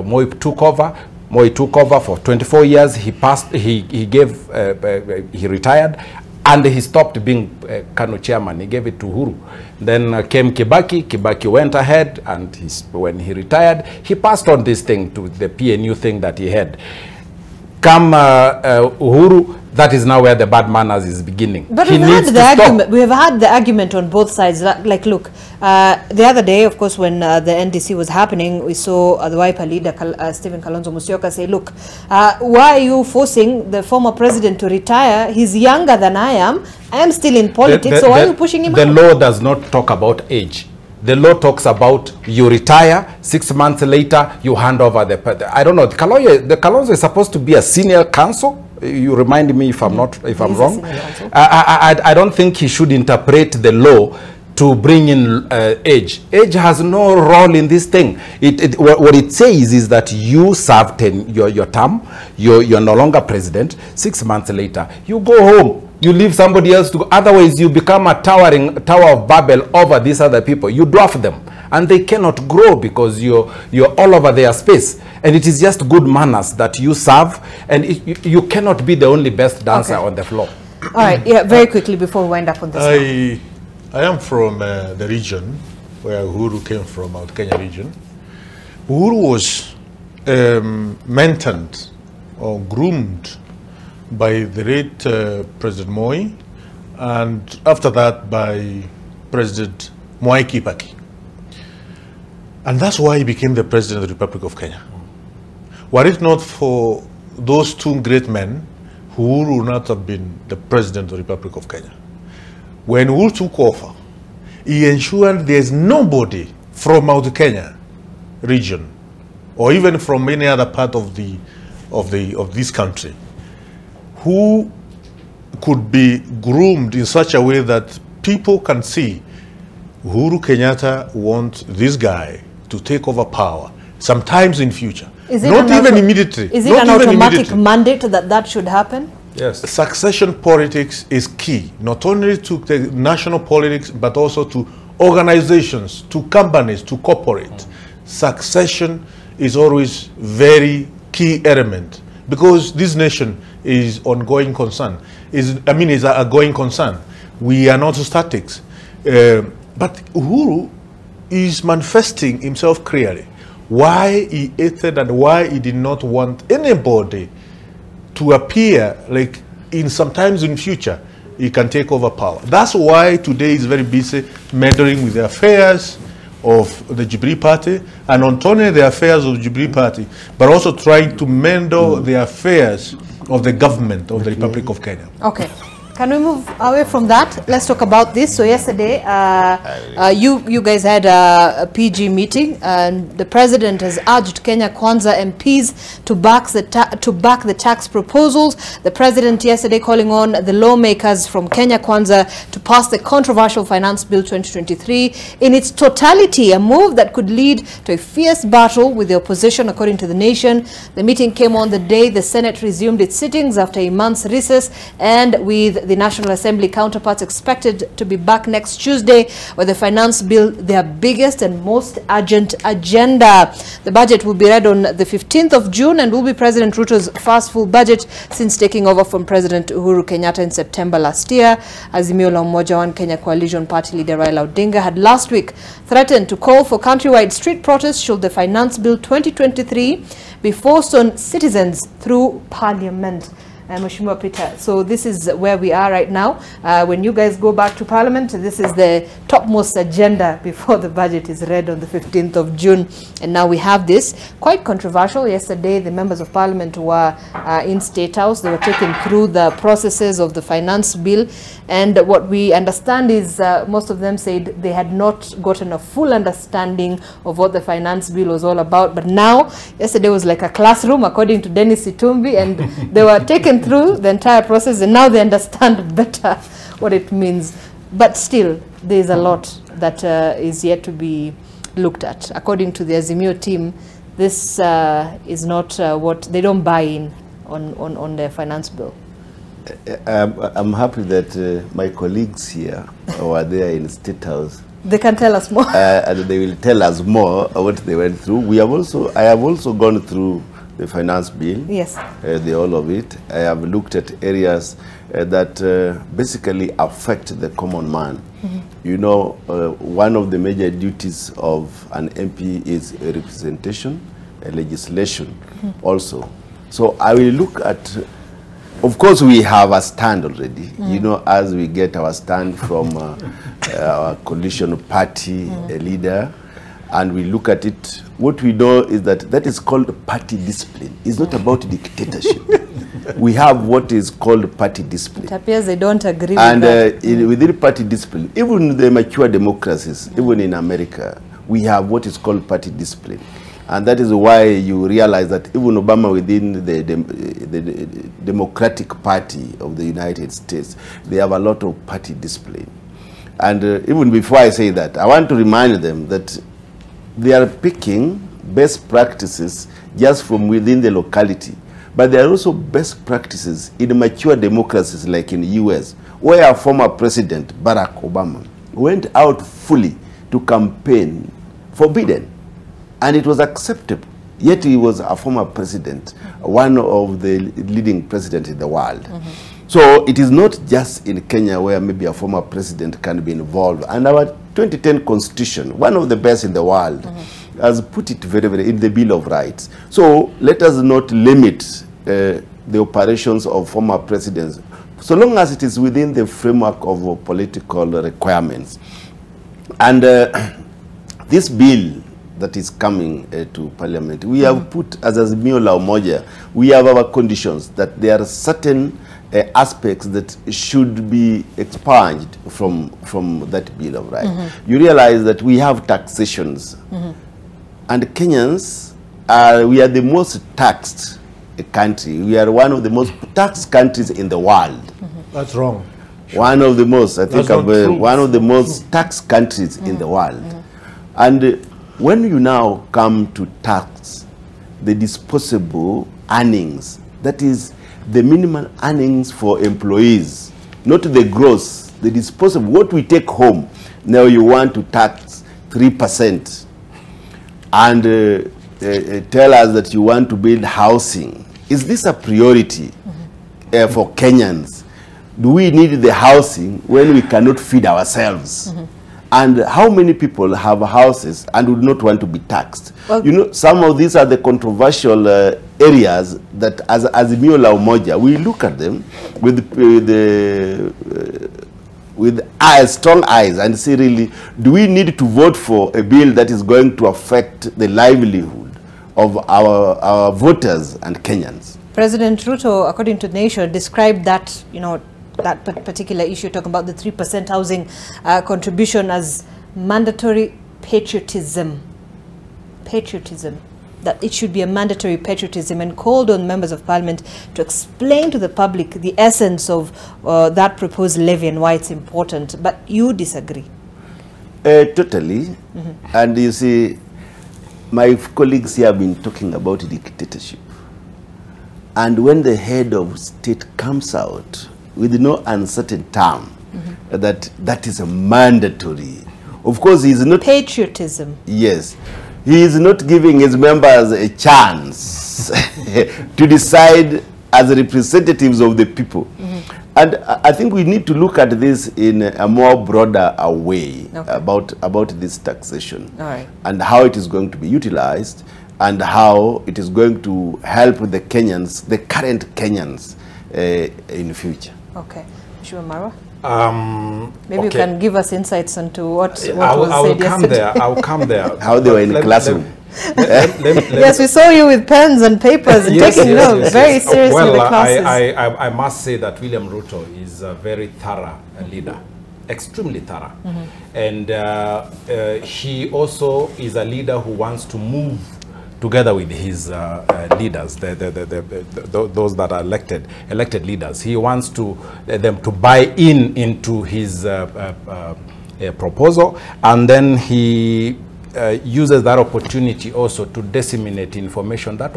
Moi took over. Moi took over for 24 years. He retired, and he stopped being Kanu chairman. He gave it to Uhuru. Then came Kibaki. Kibaki went ahead, and when he retired, he passed on this thing to the PNU thing that he had. Come Uhuru, that is now where the bad manners is beginning. But we've had the argument on both sides. Like, look, the other day, of course, when the NDC was happening, we saw the Wiper leader, Stephen Kalonzo Musyoka, say, look, why are you forcing the former president to retire? He's younger than I am. I am still in politics, so why are you pushing him out? The law does not talk about age. The law talks about you retire, 6 months later, you hand over the I don't know, the Kalonzo is supposed to be a senior counsel. You remind me if I'm wrong. I don't think he should interpret the law to bring in age. Age has no role in this thing. What it says is that you served your term, you're no longer president, 6 months later, you go home. You leave somebody else to go. Otherwise, you become a Tower of Babel over these other people. You dwarf them, and they cannot grow because you're all over their space. And it is just good manners that you serve, and you cannot be the only best dancer on the floor. All right, yeah, very quickly before we wind up on this. I am from the region where Uhuru came from, out Kenya region. Uhuru was mentored or groomed by the late President Moi, and after that by President Mwai Kibaki. And that's why he became the President of the Republic of Kenya. Were it not for those two great men, Uhuru would not have been the President of the Republic of Kenya. When Uhuru took over, he ensured there's nobody from Mount Kenya region, or even from any other part of this country, who could be groomed in such a way that people can see Uhuru Kenyatta wants this guy to take over power sometimes in future. Not even immediately. Is it an automatic mandate that should happen? Yes. Succession politics is key, not only to the national politics, but also to organizations, to companies, to corporate. Succession is always very key element, because this nation is ongoing concern. Is a going concern. We are not statics. But Uhuru is manifesting himself clearly. Why he hated and why he did not want anybody to appear like sometimes in future he can take over power. That's why today he's very busy meddling with the affairs of the Jubilee Party, and not only the affairs of the Jubilee Party, but also trying to meddle the affairs of the government of the Republic of Kenya. Okay. Can we move away from that? Let's talk about this. So yesterday, you guys had a PG meeting, and the president has urged Kenya Kwanza MPs to back the tax proposals. The president yesterday calling on the lawmakers from Kenya Kwanza to pass the controversial Finance Bill 2023 in its totality, a move that could lead to a fierce battle with the opposition, according to The Nation. The meeting came on the day the Senate resumed its sittings after a month's recess, and with the National Assembly counterparts expected to be back next Tuesday with the finance bill, their biggest and most urgent agenda. The budget will be read on the 15th of June and will be President Ruto's first full budget since taking over from President Uhuru Kenyatta in September last year. Azimio la Umoja One Kenya Coalition Party leader Raila Odinga had last week threatened to call for countrywide street protests should the Finance Bill 2023 be forced on citizens through Parliament. Mheshimiwa Peter, so this is where we are right now. When you guys go back to Parliament, this is the topmost agenda before the budget is read on the 15th of June. And now we have this. Quite controversial. Yesterday, the members of Parliament were in State House. They were taken through the processes of the finance bill. And what we understand is most of them said they had not gotten a full understanding of what the finance bill was all about. But now, yesterday was like a classroom, according to Dennis Itumbi, and they were taken through the entire process, and now they understand better what it means. But still, there is a lot that is yet to be looked at. According to the Azimio team, this is not what they don't buy in on the finance bill. I'm happy that my colleagues here were there in State House. They can tell us more. And they will tell us more what they went through. I have also gone through the finance bill. Yes. The all of it. I have looked at areas that basically affect the common man. Mm-hmm. You know, one of the major duties of an MP is a representation, a legislation also. So I will look at, of course we have a stand already, you know, as we get our stand from our coalition party leader, and we look at it, what we know is that is called party discipline. It's not about dictatorship. We have what is called party discipline. It appears they don't agree and with that. Within party discipline, even the mature democracies, even in America, we have what is called party discipline. And that is why you realize that even Obama within the Democratic Party of the United States, they have a lot of party discipline. And even before I say that, I want to remind them that they are picking best practices just from within the locality. But there are also best practices in mature democracies like in the US, where former President Barack Obama went out fully to campaign for Biden. And it was acceptable. Yet he was a former president, one of the leading presidents in the world. So it is not just in Kenya where maybe a former president can be involved. And our 2010 constitution, one of the best in the world, has put it very, very in the Bill of Rights. So let us not limit the operations of former presidents, so long as it is within the framework of political requirements. And this bill that is coming to Parliament, we have put, as Azimio la Umoja, we have our conditions that there are certain aspects that should be expunged from that Bill of Rights. You realize that we have taxations, and Kenyans we are the most taxed country. We are one of the most taxed countries in the world. That's wrong. One of the most, I think, one of the most taxed countries in the world. And when you now come to tax the disposable earnings, that is the minimum earnings for employees, not the gross, the disposable, what we take home, now you want to tax 3%, and tell us that you want to build housing. Is this a priority for Kenyans? Do we need the housing when we cannot feed ourselves? And how many people have houses and would not want to be taxed? Well, you know, some of these are the controversial areas that as Azimio la Umoja, we look at them with strong eyes and say, really, do we need to vote for a bill that is going to affect the livelihood of our voters and Kenyans? President Ruto, according to the Nation, described that, you know, that particular issue, talking about the 3% housing contribution as mandatory patriotism. That it should be a mandatory patriotism, and called on members of parliament to explain to the public the essence of that proposed levy and why it's important. But you disagree? Totally. And you see, my colleagues here have been talking about dictatorship. And when the head of state comes out with no uncertain term, that is a mandatory. Of course, he is not... Patriotism. Yes. He is not giving his members a chance to decide as representatives of the people. And I think we need to look at this in a more broader way about this taxation. And how it is going to be utilized, and how it is going to help the Kenyans, the current Kenyans, in the future. Okay. Mheshimiwa Marwa? Maybe you can give us insights into what was said yesterday. I'll come there. How they were in the classroom. Yes, we saw you with pens and papers and taking notes very seriously in the classes. I must say that William Ruto is a very thorough leader, extremely thorough. And he also is a leader who wants to move together with his leaders, those that are elected leaders. He wants them to buy into his proposal, and then he uses that opportunity also to disseminate information that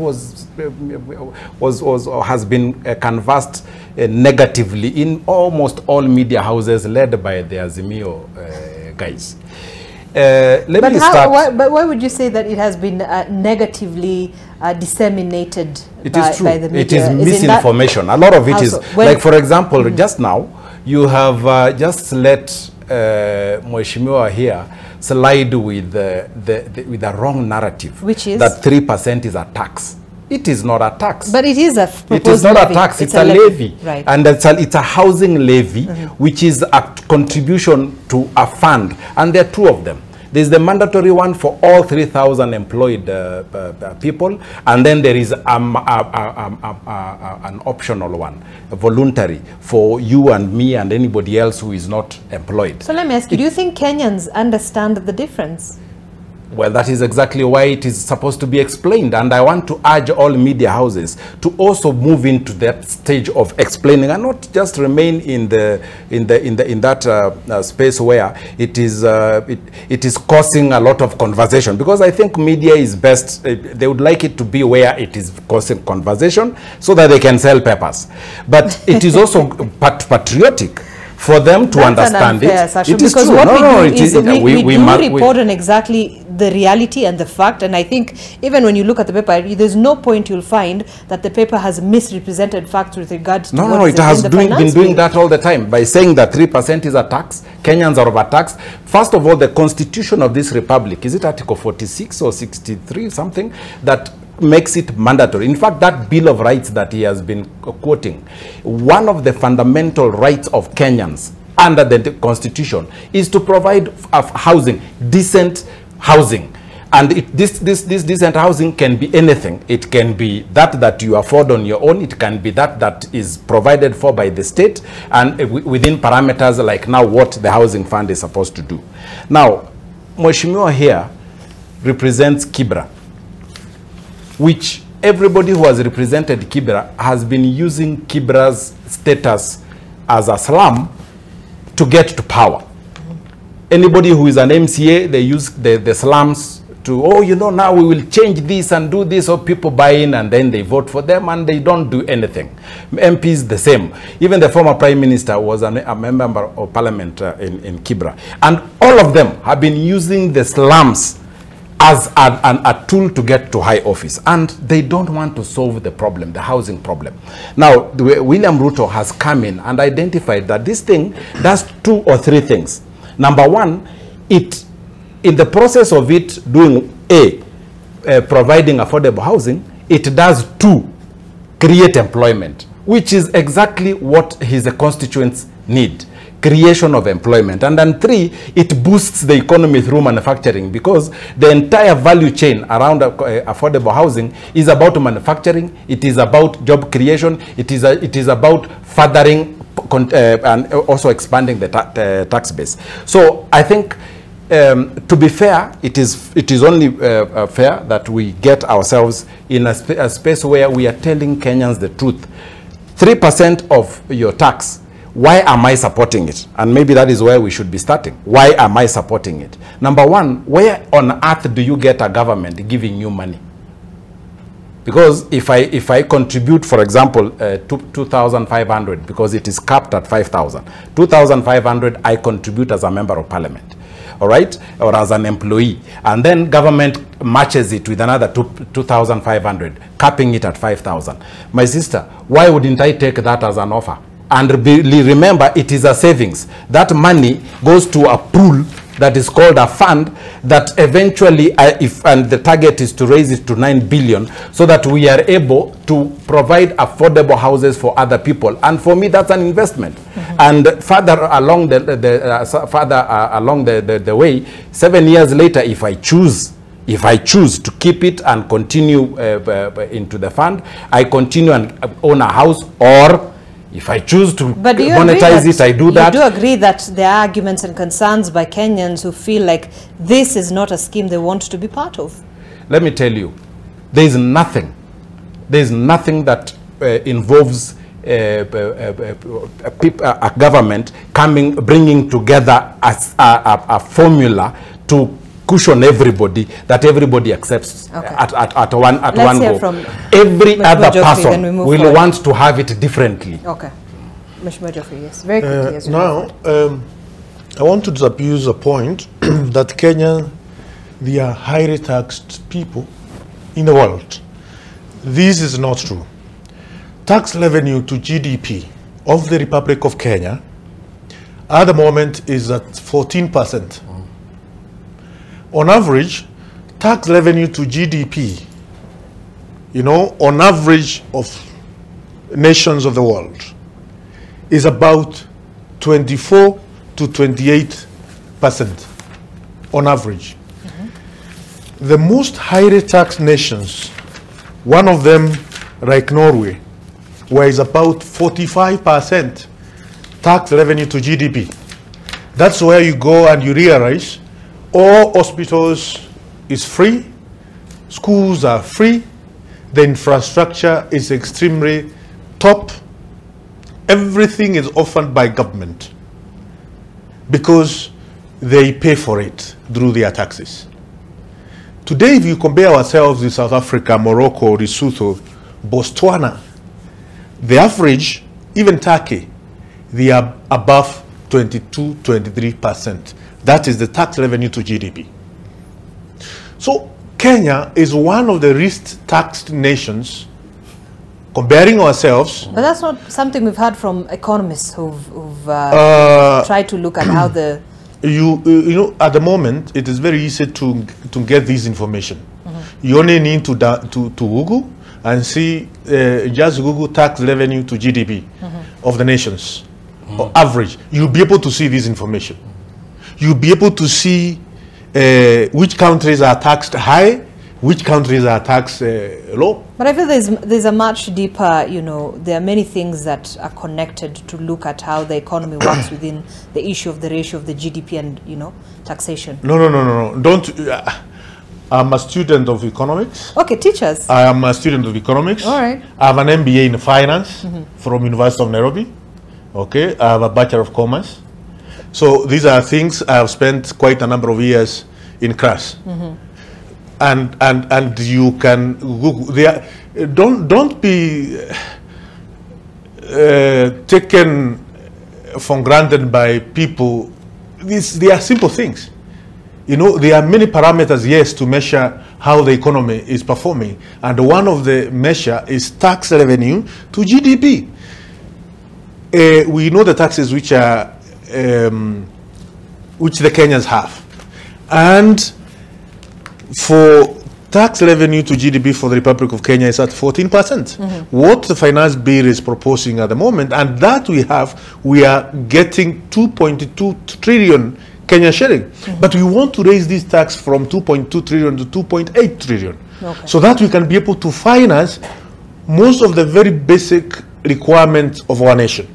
has been canvassed negatively in almost all media houses led by the Azimio guys. But why would you say that it has been negatively disseminated by the media? It is misinformation. A lot of it is, like for example, just now, you have just let Mheshimiwa here slide with the wrong narrative. Which is? That 3% is a tax. It is not a tax. But it is a proposed It is not levy. a tax, it's a levy. Right. And it's a housing levy, which is a contribution to a fund. And there are two of them. There's the mandatory one for all 3,000 employed people, and then there is an optional one, a voluntary, for you and me and anybody else who is not employed. So let me ask you, do you think Kenyans understand the difference? Well, that is exactly why it is supposed to be explained, and I want to urge all media houses to also move into that stage of explaining and not just remain in that space where it is causing a lot of conversation. Because I think media is best; they would like it to be where it is causing conversation so that they can sell papers. But it is also patriotic for them to understand it. It is because true. What we report on exactly the reality and the fact, and I think even when you look at the paper, there's no point you'll find that the paper has misrepresented facts with regard to it has been doing that all the time by saying that 3% is a tax. Kenyans are overtaxed. First of all, the constitution of this republic, is it Article 46 or 63 something, that makes it mandatory. In fact, that Bill of Rights that he has been quoting, one of the fundamental rights of Kenyans under the Constitution is to provide housing, decent housing. And this decent housing can be anything. It can be that you afford on your own. It can be that is provided for by the state, and within parameters like now what the housing fund is supposed to do. Now, Mheshimiwa here represents Kibra, which everybody who has represented Kibra has been using Kibra's status as a slum to get to power. Anybody who is an MCA, they use the slums to, oh, you know, now we will change this and do this, or people buy in and then they vote for them and they don't do anything. MPs the same. Even the former Prime Minister was a member of parliament in Kibra. And all of them have been using the slums as a tool to get to high office, and they don't want to solve the problem, the housing problem. Now, William Ruto has come in and identified that this thing does 2 or 3 things. Number one, in the process of it doing providing affordable housing, it does 2, create employment, which is exactly what his constituents need. Creation of employment. And then 3, it boosts the economy through manufacturing, because the entire value chain around affordable housing is about manufacturing, it is about job creation, it is about furthering and also expanding the tax base. So I think, to be fair, it is only fair that we get ourselves in a space where we are telling Kenyans the truth. 3% of your tax, why am I supporting it? And maybe that is where we should be starting. Why am I supporting it? Number one, where on earth do you get a government giving you money? Because if I contribute, for example, 2,500, because it is capped at 5,000, 2,500 I contribute as a member of parliament, all right, or as an employee, and then government matches it with another 2,500, capping it at 5,000. My sister, why wouldn't I take that as an offer? And remember, it is a savings. That money goes to a pool that is called a fund that eventually, and the target is to raise it to 9 billion, so that we are able to provide affordable houses for other people. And for me, that's an investment. And further along the way, 7 years later, if I choose to keep it and continue into the fund, I continue and own a house, or if I choose to monetize it, I do that. You do agree that there are arguments and concerns by Kenyans who feel like this is not a scheme they want to be part of? Let me tell you, There is nothing that involves a government bringing together a formula to cushion everybody that everybody accepts at one go. Every other person will want to have it differently. Okay. Mr. Joffrey, yes. Very quickly. As now, I want to disabuse a point that Kenya, they are highly taxed people in the world. This is not true. Tax revenue to GDP of the Republic of Kenya at the moment is at 14%. On average, tax revenue to GDP, on average of nations of the world, is about 24 to 28% on average. The most highly taxed nations, one of them like Norway, where is about 45% tax revenue to GDP. That's where you go and you realize all hospitals is free, schools are free, the infrastructure is extremely top, everything is offered by government because they pay for it through their taxes. Today, if you compare ourselves with South Africa, Morocco, Lesotho, Botswana, the average, even Turkey, they are above 22, 23%. That is the tax revenue to GDP. So Kenya is one of the least taxed nations, comparing ourselves. But that's not something we've heard from economists who've tried to look at how the... You know, at the moment, it is very easy to get this information. You only need to Google and see, just Google tax revenue to GDP of the nations, or average. You'll be able to see this information. You'll be able to see which countries are taxed high, which countries are taxed low. But I feel there's a much deeper, there are many things that are connected to look at how the economy works within the issue of the ratio of the GDP and, taxation. No. Don't. I'm a student of economics. Okay, teachers. I am a student of economics. All right. I have an MBA in finance from University of Nairobi. Okay, I have a Bachelor of Commerce. So these are things I have spent quite a number of years in class. And you can Google. Don't be taken for granted by people. They are simple things. There are many parameters, yes, to measure how the economy is performing. And one of the measure is tax revenue to GDP. We know the taxes which are which the Kenyans have. And for tax revenue to GDP for the Republic of Kenya is at 14%. What the finance bill is proposing at the moment, and that we are getting 2.2 trillion Kenya shilling. But we want to raise this tax from 2.2 trillion to 2.8 trillion. So that we can be able to finance most of the very basic requirements of our nation.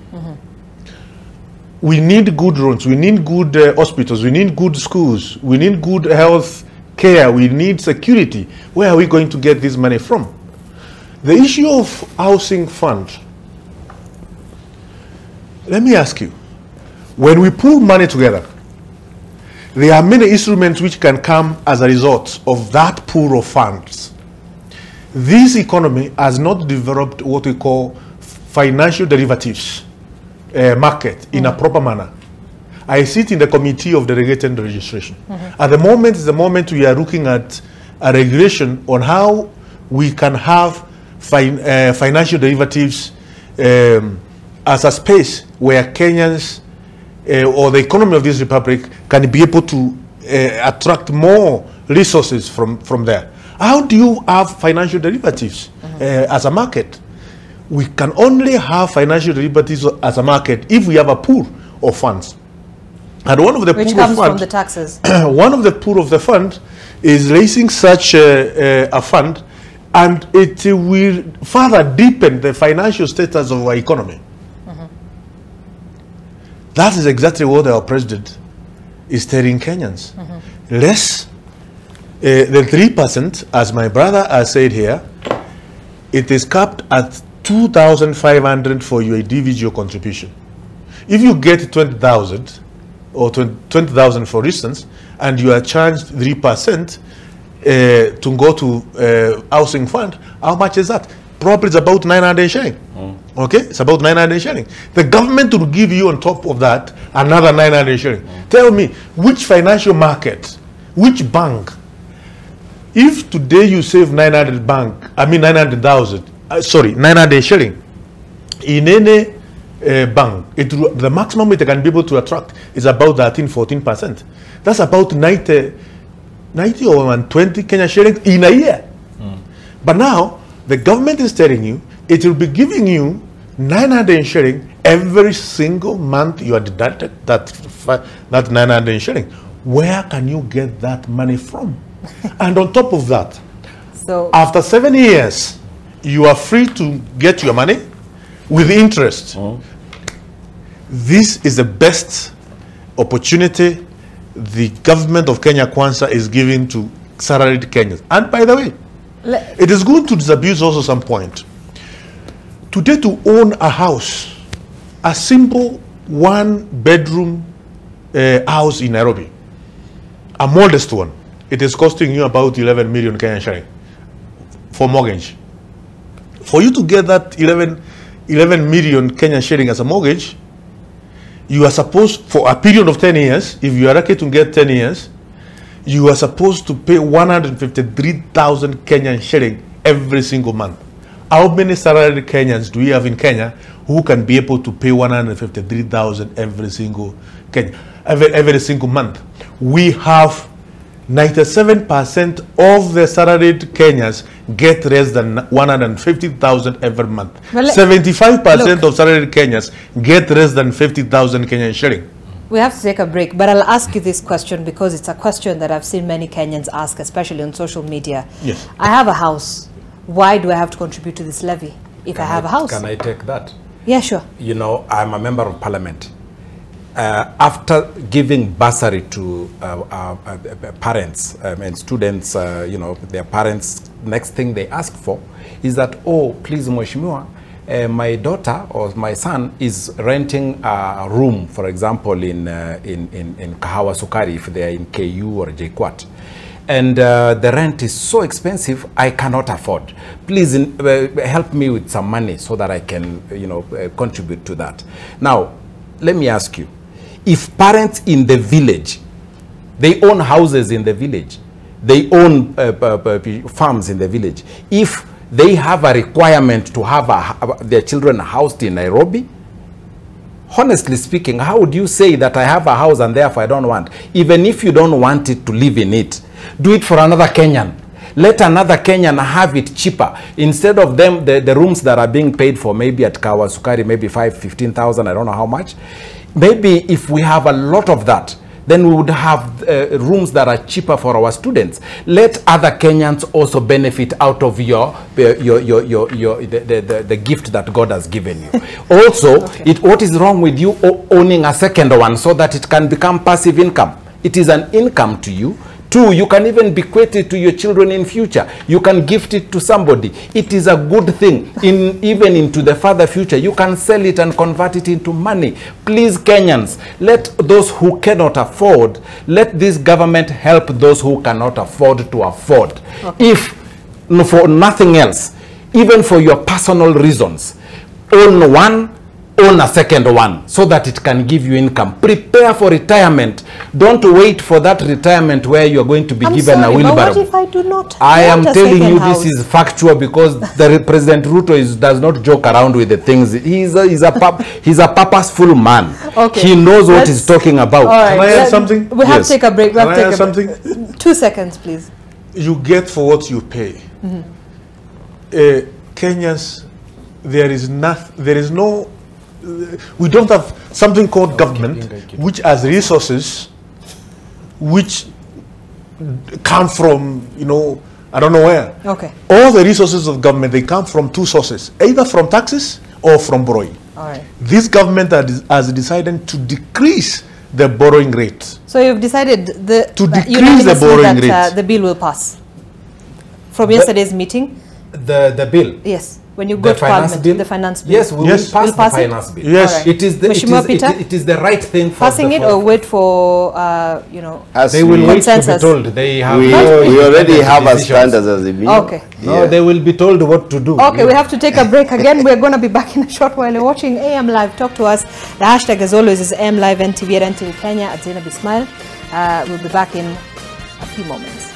We need good roads, we need good hospitals, we need good schools, we need good health care, we need security. Where are we going to get this money from? The issue of housing fund, let me ask you, when we pull money together, there are many instruments which can come as a result of that pool of funds. This economy has not developed what we call financial derivatives market in a proper manner. I sit in the committee of delegated registration. At the moment is the moment we are looking at a regulation on how we can have financial derivatives as a space where Kenyans or the economy of this republic can be able to attract more resources from there. How do you have financial derivatives as a market? We can only have financial derivatives as a market if we have a pool of funds. And one of the which pool comes of funds, from the taxes. one of the pool of the fund is raising such a fund, and it will further deepen the financial status of our economy. That is exactly what our president is telling Kenyans. Let's The 3%, as my brother has said here, it is capped at 2,500 for your individual contribution. If you get 20,000 or 20,000 for instance, and you are charged 3% to go to housing fund, how much is that? Probably it's about 900 shilling. Okay, it's about 900 shilling. The government will give you on top of that another 900 shilling. Tell me, which financial market, which bank, if today you save 900,000, 900 shilling in any bank, the maximum it can be able to attract is about 13-14%. That's about 90 or 120 Kenya shillings in a year. But now the government is telling you it will be giving you 900 shilling every single month. You are deducted that 900 shilling. Where can you get that money from? And on top of that, so after 7 years, you are free to get your money with interest. This is the best opportunity the government of Kenya Kwanza is giving to salaried Kenyans. And by the way, it is going to disabuse also some point. Today, to own a house, a simple one-bedroom house in Nairobi, a modest one, it is costing you about 11 million Kenyan shilling for mortgage. For you to get that 11 million Kenyan shilling as a mortgage, you are supposed, for a period of 10 years, if you are lucky to get 10 years, you are supposed to pay 153,000 Kenyan shilling every single month. How many salaried Kenyans do we have in Kenya who can be able to pay 153,000 every single month? We have 97% of the salaried Kenyans get less than 150,000 every month. 75% of salaried Kenyans get less than 50,000 Kenyan shilling. We have to take a break, but I'll ask you this question because it's a question that I've seen many Kenyans ask, especially on social media. Yes. I have a house. Why do I have to contribute to this levy if I have a house? Can I take that? Yeah, sure. You know, I'm a member of parliament. After giving bursary to parents and students, you know, their parents, next thing they ask for is that, oh, please, Mheshimiwa, my daughter or my son is renting a room, for example, in Kahawa Sukari, if they are in KU or JKUAT. And the rent is so expensive, I cannot afford. Please help me with some money so that I can, you know, contribute to that. Now, let me ask you, if parents in the village, they own houses in the village, they own farms in the village, if they have a requirement to have their children housed in Nairobi, honestly speaking, how would you say that I have a house and therefore I don't want? Even if you don't want it to live in it, do it for another Kenyan. Let another Kenyan have it cheaper. Instead of them, the rooms that are being paid for, maybe at Kahawa Sukari, maybe 15,000, I don't know how much. Maybe if we have a lot of that, then we would have rooms that are cheaper for our students. Let other Kenyans also benefit out of the gift that God has given you. Also, okay, what is wrong with you owning a second one so that it can become passive income? It is an income to you. Two, you can even bequeath it to your children in future. You can gift it to somebody. It is a good thing. Even into the further future, you can sell it and convert it into money. Please, Kenyans, let those who cannot afford, let this government help those who cannot afford to afford. Okay. If for nothing else, even for your personal reasons, own one, own a second one so that it can give you income. Prepare for retirement. Don't wait for that retirement where you're going to be given a wheelbarrow. But what if I do not? I am telling you this is factual because the President Ruto does not joke around with the things. He's a purposeful man. Okay. He knows what he's talking about. Right. Can I add something? We have to take a break. We have to take something? 2 seconds, please. You get for what you pay. Kenyans, there is no. We don't have something called government which has resources which come from, you know, I don't know where. Okay. All the resources of government, they come from two sources, either from taxes or from borrowing. All right. This government has decided to decrease the borrowing rate. So you've decided to decrease the borrowing rate. The bill will pass from yesterday's meeting. The bill. Yes. When you go to Parliament, the finance bill. Yes, we will pass the finance bill. Yes, right. it is the right thing for passing it, or wait for you know. As they will wait to be told. They have. We already have a standard as a media. Okay. No, they will be told what to do. Okay, we have to take a break again. We're going to be back in a short while. You're watching AM Live. Talk to us. The hashtag, as always, is AM Live NTV at NTV Kenya at Zainab Ismail. We'll be back in a few moments.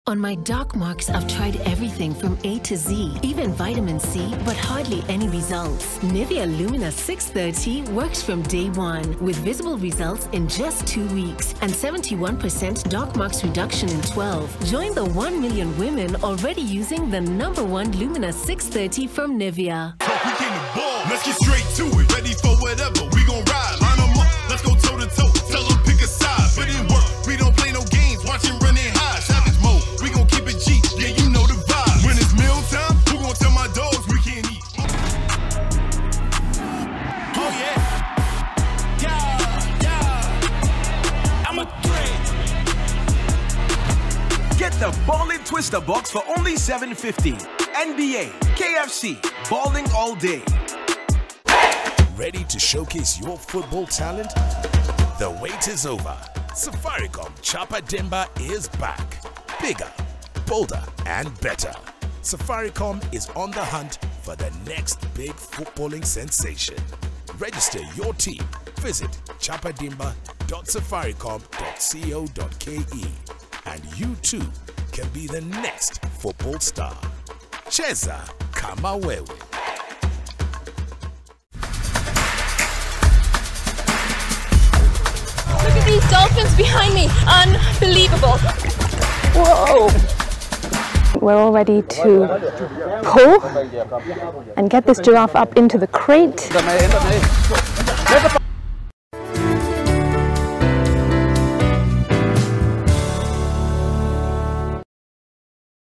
On my dark marks, I've tried everything from A to Z, even vitamin C, but hardly any results. Nivea Lumina 630 works from day one, with visible results in just 2 weeks and 71% dark marks reduction in 12. Join the 1 million women already using the #1 Lumina 630 from Nivea. Let's get straight to it. Ready for whatever. We gon' ride. Line 'em up. Let's go toe to toe. Tell 'em pick a side. Put in work. We don't play no games. Watch him running high. Savage mode. We gon' keep it G. Yeah, you know the vibe. When it's meal time, who gon' tell my dogs we can't eat? Oh yeah. Yeah. I'm a threat. Get the Ballin' Twister box for only $7.50. NBA, KFC, balling all day. Ready to showcase your football talent? The wait is over. Safaricom Chapa Dimba is back. Bigger, bolder, and better. Safaricom is on the hunt for the next big footballing sensation. Register your team. Visit chapadimba.safaricom.co.ke and you too can be the next football star. Cheza kama wewe. Look at these dolphins behind me. Unbelievable. Whoa. We're all ready to pull and get this giraffe up into the crate.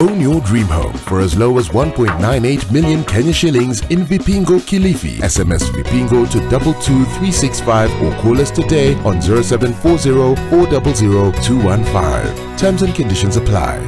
Own your dream home for as low as 1.98 million Kenya shillings in Vipingo Kilifi. SMS Vipingo to 22365 or call us today on 0740 400 215. Terms and conditions apply.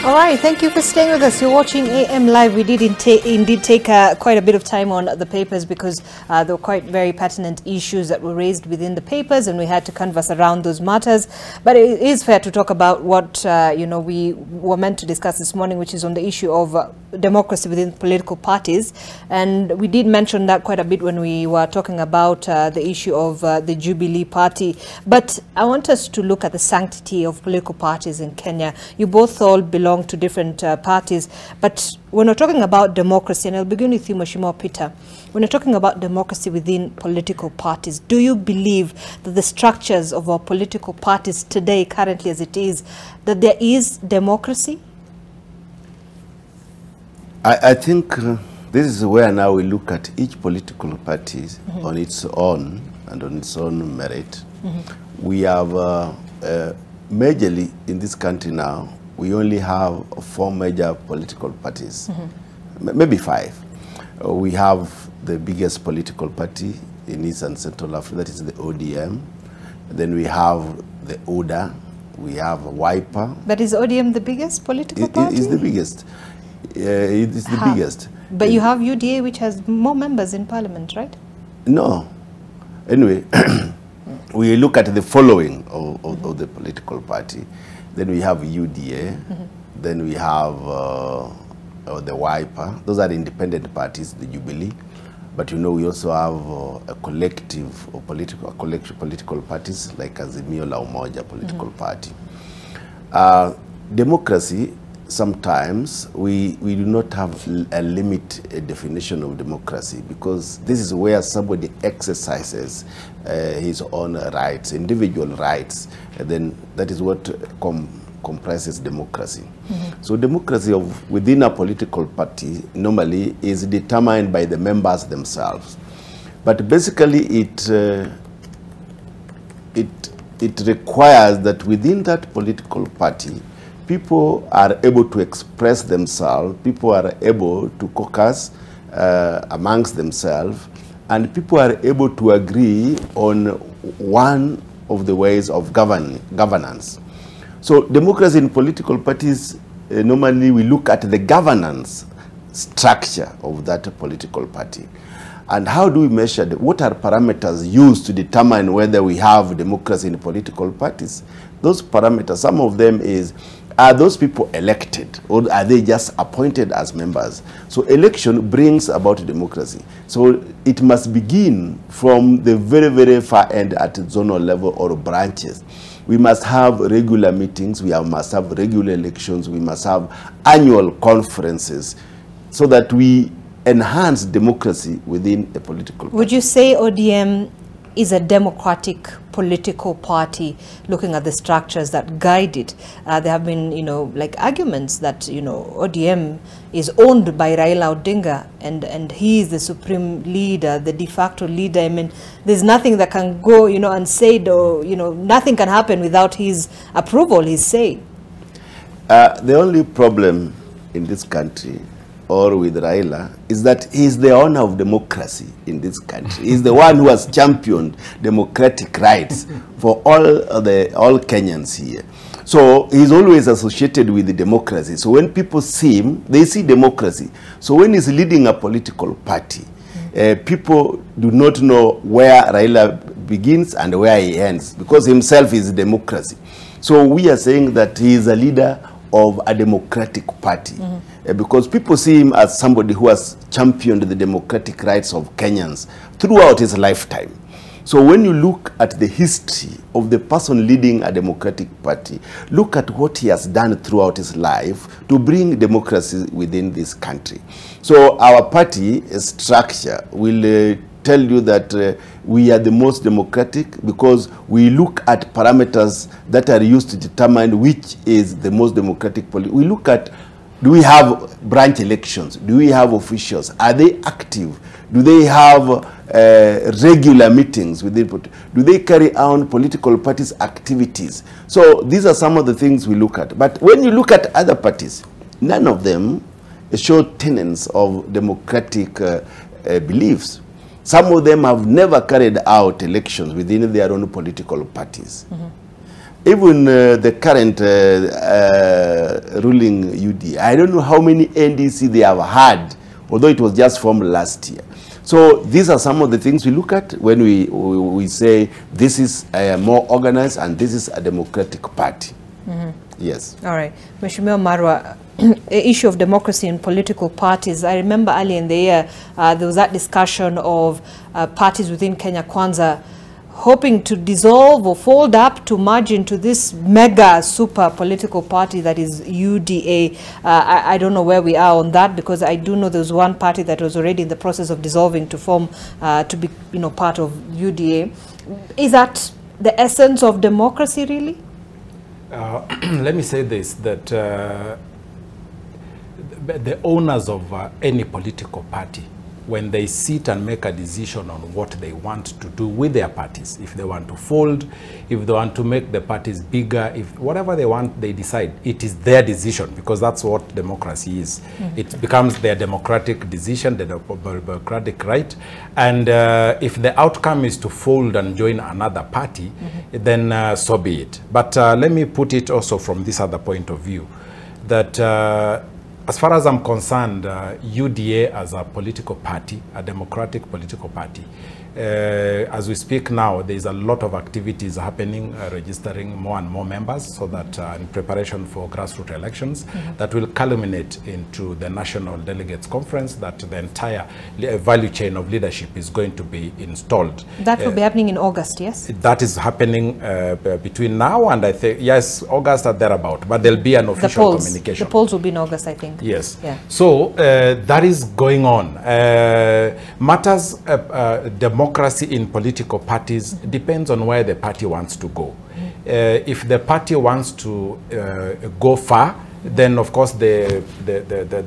All right, thank you for staying with us. You're watching AM Live. We did indeed take quite a bit of time on the papers because there were quite very pertinent issues that were raised within the papers, and we had to canvass around those matters. But it is fair to talk about what we were meant to discuss this morning, which is on the issue of democracy within political parties. And we did mention that quite a bit when we were talking about the issue of the Jubilee Party. But I want us to look at the sanctity of political parties in Kenya. You both all belong to different parties, but when we're talking about democracy, and I'll begin with you, Mheshimiwa Peter, when you're talking about democracy within political parties, do you believe that the structures of our political parties today, currently as it is, that there is democracy? I think this is where now we look at each political party on its own and on its own merit. We have majorly in this country now, we only have 4 major political parties, maybe 5. We have the biggest political party in East and Central Africa, that is the ODM. Then we have the ODA, we have WIPA. But is ODM the biggest political party? It is the biggest. It is the biggest. But you have UDA, which has more members in parliament, right? No. Anyway, we look at the following of the political party. Then we have UDA, then we have the WIPA. Those are the independent parties, the Jubilee. But you know, we also have a collective or political parties like Azimio la Umoja political party. Democracy, sometimes we do not have a definition of democracy, because this is where somebody exercises his own rights, individual rights, and then that is what comprises democracy. So democracy within a political party normally is determined by the members themselves, but basically it requires that within that political party, people are able to express themselves, people are able to caucus amongst themselves, and people are able to agree on one of the ways of governance. So democracy in political parties, normally we look at the governance structure of that political party. And how do we measure what are parameters used to determine whether we have democracy in political parties? Those parameters, some of them is, are those people elected or are they just appointed as members? So election brings about democracy. So it must begin from the very, very far end at zonal level or branches. We must have regular meetings, we must have regular elections, we must have annual conferences so that we enhance democracy within a political party. Would you say ODM is a democratic political party, looking at the structures that guide it? There have been, like arguments that, ODM is owned by Raila Odinga and he is the supreme leader, the de facto leader. I mean, there's nothing that can go, unsaid, or, nothing can happen without his approval, his say. The only problem in this country or with Raila is that he is the owner of democracy in this country. He is the one who has championed democratic rights for all Kenyans here. So he's always associated with the democracy. So when people see him, they see democracy. So when he's leading a political party, people do not know where Raila begins and where he ends, because himself is democracy. So we are saying that he is a leader of a democratic party, because people see him as somebody who has championed the democratic rights of Kenyans throughout his lifetime. So when you look at the history of the person leading a democratic party, look at what he has done throughout his life to bring democracy within this country. So our party structure will tell you that we are the most democratic because we look at parameters that are used to determine which is the most democratic policy. We look at, do we have branch elections? Do we have officials? Are they active? Do they have regular meetings with input? Do they carry on political parties' activities? So these are some of the things we look at. But when you look at other parties, none of them show tenets of democratic beliefs. Some of them have never carried out elections within their own political parties. Even the current ruling UD, I don't know how many NDC they have had, although it was just formed last year. So these are some of the things we look at when we say this is more organized and this is a democratic party. Yes. All right. Mheshimiwa Marwa, issue of democracy in political parties. I remember earlier in the year, there was that discussion of parties within Kenya Kwanza hoping to dissolve or fold up to merge into this mega super political party that is UDA. I don't know where we are on that, because I do know there's one party that was already in the process of dissolving to form, to be part of UDA. Is that the essence of democracy, really? Let me say this, that the owners of any political party, when they sit and make a decision on what they want to do with their parties, if they want to fold, if they want to make the parties bigger, if whatever they want, they decide. It is their decision, because that's what democracy is. It becomes their democratic decision, their democratic right. And if the outcome is to fold and join another party, then so be it. But let me put it also from this other point of view, that as far as I'm concerned, UDA as a political party, a democratic political party, As we speak now, there is a lot of activities happening, registering more and more members, so that in preparation for grassroots elections, that will culminate into the National Delegates Conference, that the entire value chain of leadership is going to be installed. That will be happening in August, yes? That is happening between now and I think, yes, August or thereabout, but there'll be an official communication. The polls will be in August, I think. Yes. Yeah. So that is going on. Matters democracy in political parties depends on where the party wants to go. If the party wants to go far, then of course the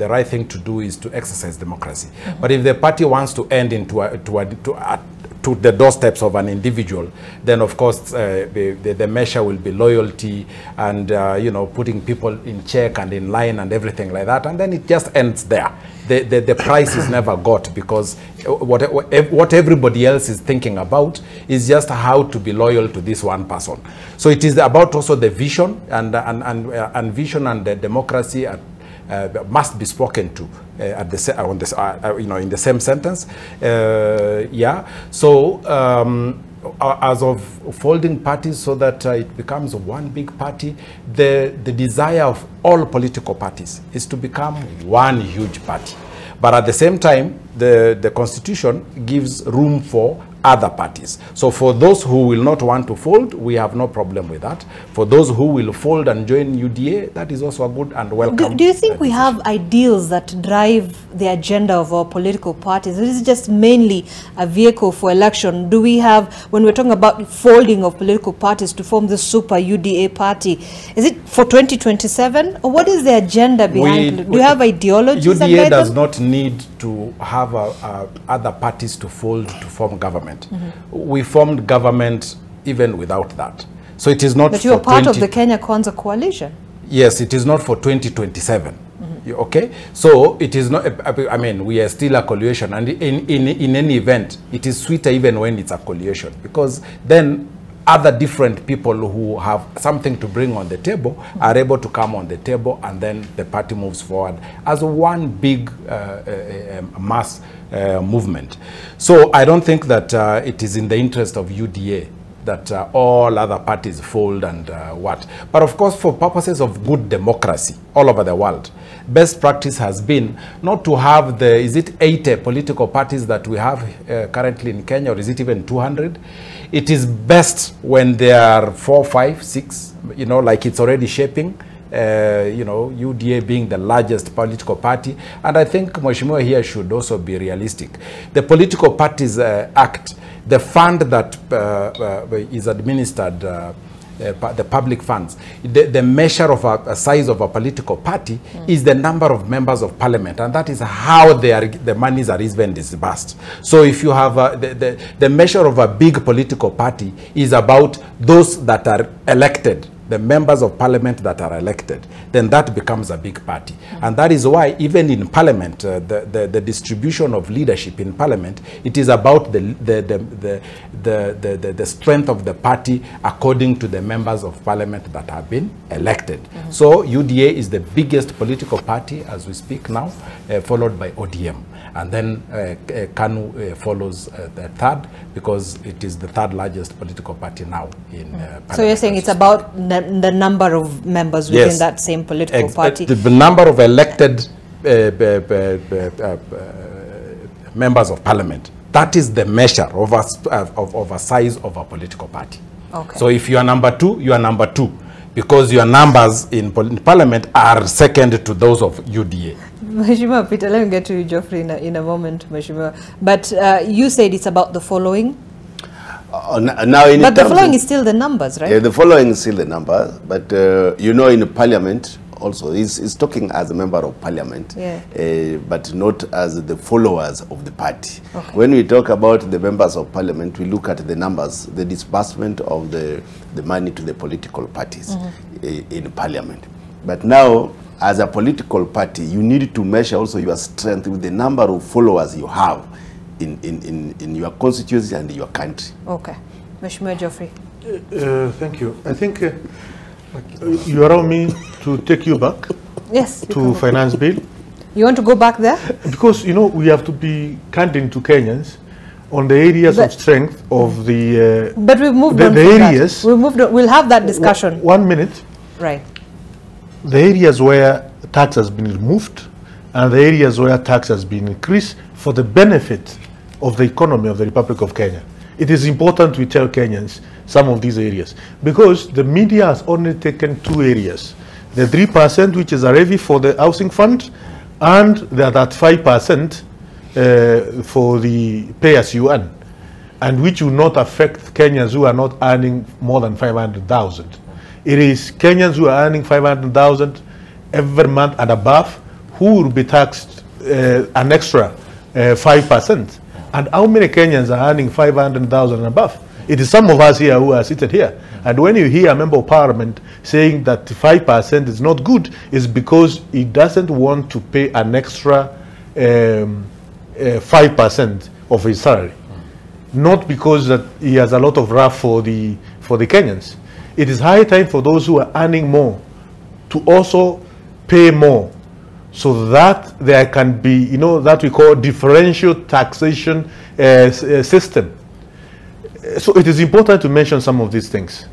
right thing to do is to exercise democracy. But if the party wants to end to the doorsteps of an individual, then of course the measure will be loyalty and you know, putting people in check and in line and everything like that, and then it just ends there. The price is never got, because what everybody else is thinking about is just how to be loyal to this one person. So it is about also the vision, and vision and the democracy must be spoken to at the you know, in the same sentence. Yeah. So as of folding parties so that it becomes one big party, the desire of all political parties is to become one huge party. But at the same time, the Constitution gives room for other parties. So for those who will not want to fold, we have no problem with that. For those who will fold and join UDA, that is also a good and welcome. Do you think we have ideals that drive the agenda of our political parties? This is just mainly a vehicle for election. Do we have, when we're talking about folding of political parties to form the super UDA party, is it for 2027? Or what is the agenda behind it? Do you have ideologies? UDA does not need to have other parties to fold to form government. We formed government even without that. So it is not. But you are part of the Kenya Kwanza coalition. Yes, it is not for 2027. Okay, so it is not. I mean, we are still a coalition, and in any event, it is sweeter even when it's a coalition, because then other different people who have something to bring on the table are able to come on the table, and then the party moves forward as one big mass movement. So I don't think that it is in the interest of UDA that all other parties fold and what. But of course, for purposes of good democracy all over the world, best practice has been not to have the, is it 80 political parties that we have currently in Kenya, or is it even 200? It is best when there are 4, 5, 6, you know, like it's already shaping. You know, UDA being the largest political party. And I think Mheshimiwa here should also be realistic. The Political Parties Act, the fund that is administered, the public funds, the measure of a size of a political party is the number of members of parliament, and that is how the monies are even disbursed. So if you have the measure of a big political party is about those that are elected, the members of parliament that are elected, then that becomes a big party. And that is why even in parliament, the distribution of leadership in parliament, it is about the strength of the party according to the members of parliament that have been elected. So UDA is the biggest political party as we speak now, followed by ODM. And then KANU follows the third, because it is the third largest political party now in parliament. So you're saying it's about the number of members within that same political party? The number of elected members of parliament. That is the measure of a size of a political party. Okay. So if you are number 2, you are number 2, because your numbers in parliament are second to those of UDA. Mheshimiwa Peter, let me get to you, Geoffrey, in a moment, Mheshimiwa. But you said it's about the following. Now but the following is still the numbers, right? Yeah, the following is still the numbers. But you know, in parliament also, he's talking as a member of parliament, but not as the followers of the party. Okay. When we talk about the members of parliament, we look at the numbers, the disbursement of the money to the political parties in parliament. But now, as a political party, you need to measure also your strength with the number of followers you have in your constituency and in your country. Okay. Mheshimiwa Geoffrey. Thank you. I think you allow me to take you back to finance bill. You want to go back there? Because, you know, we have to be candid to Kenyans on the areas of strength of the but we've moved on the from areas. That. We've moved on. We'll have that discussion. 1 minute. Right. The areas where tax has been removed and the areas where tax has been increased for the benefit of the economy of the Republic of Kenya. It is important we tell Kenyans some of these areas, because the media has only taken 2 areas. The 3%, which is a levy for the housing fund, and that 5% for the pay as you earn, and which will not affect Kenyans who are not earning more than 500,000. It is Kenyans who are earning 500,000 every month and above who will be taxed an extra 5%. And how many Kenyans are earning 500,000 and above? It is some of us here who are seated here. And when you hear a member of parliament saying that 5% is not good, it's because he doesn't want to pay an extra 5% of his salary. Not because that he has a lot of wrath for the Kenyans. It is high time for those who are earning more to also pay more, so that there can be, you know, that we call differential taxation system. So it is important to mention some of these things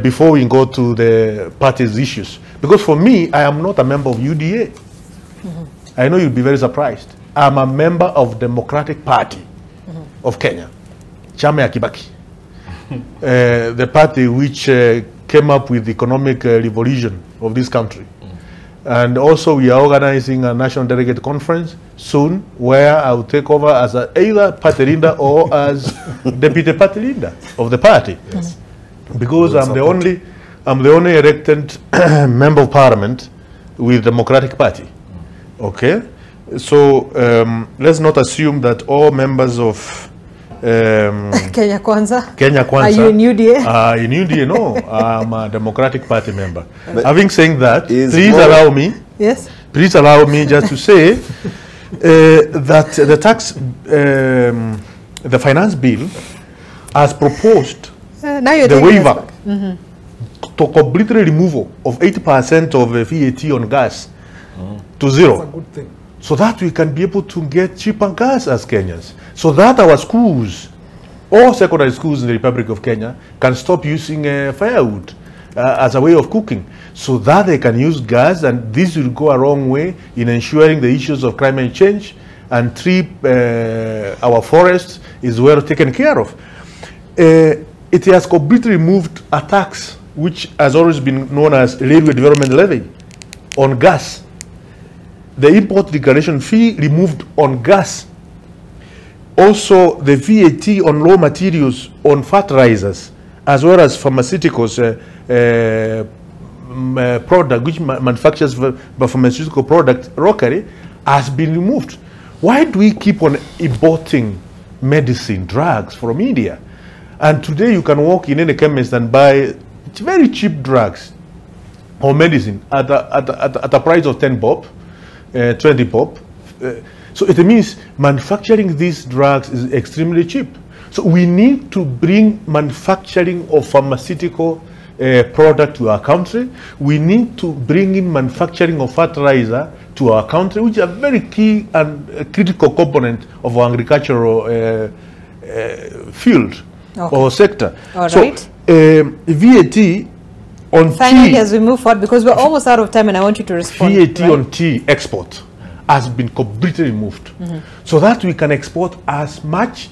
before we go to the party's issues. Because for me, I am not a member of UDA. I know you'll be very surprised. I'm a member of Democratic Party of Kenya, Chama ya Kibaki. The party which came up with the economic revolution of this country. And also we are organizing a national delegate conference soon, where I will take over as either party leader or as deputy party leader of the party. Yes. Because I'm the only elected member of parliament with Democratic Party. Okay, so let's not assume that all members of Kenya Kwanza. Kenya Kwanza. Are you in UDA? In UDA, no. I'm a Democratic Party member. Having said that, please allow me. Yes. Please allow me just to say that the tax, the finance bill, has proposed the waiver to completely removal of 80% of VAT on gas to zero. That's a good thing. So that we can be able to get cheaper gas as Kenyans. So that our schools, all secondary schools in the Republic of Kenya, can stop using firewood as a way of cooking. So that they can use gas, and this will go a long way in ensuring the issues of climate change and our forests is well taken care of. It has completely removed a tax which has always been known as railway development levy on gas. The import declaration fee removed on gas. Also, the VAT on raw materials on fertilizers, as well as pharmaceuticals product which manufactures pharmaceutical product locally, has been removed. Why do we keep on importing medicine, drugs from India? And today you can walk in any chemist and buy very cheap drugs or medicine at a price of 10 bob. 20 bob. So it means manufacturing these drugs is extremely cheap. So we need to bring manufacturing of pharmaceutical product to our country. We need to bring in manufacturing of fertilizer to our country, which is a very key and critical component of our agricultural field or sector. All so right. VAT on finally, tea, as we move forward, because we're almost out of time, and I want you to respond. VAT on tea export has been completely removed, so that we can export as much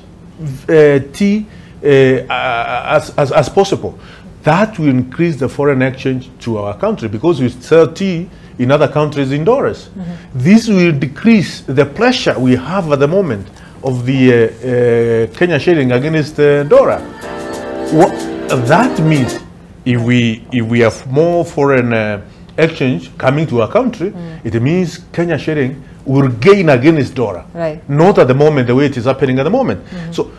tea as possible. That will increase the foreign exchange to our country, because we sell tea in other countries in dollars. This will decrease the pressure we have at the moment of the Kenya shilling against the dollar. What that means, if we have more foreign exchange coming to our country, it means Kenya shilling will gain against dollar. Right. Not at the moment the way it is happening at the moment. So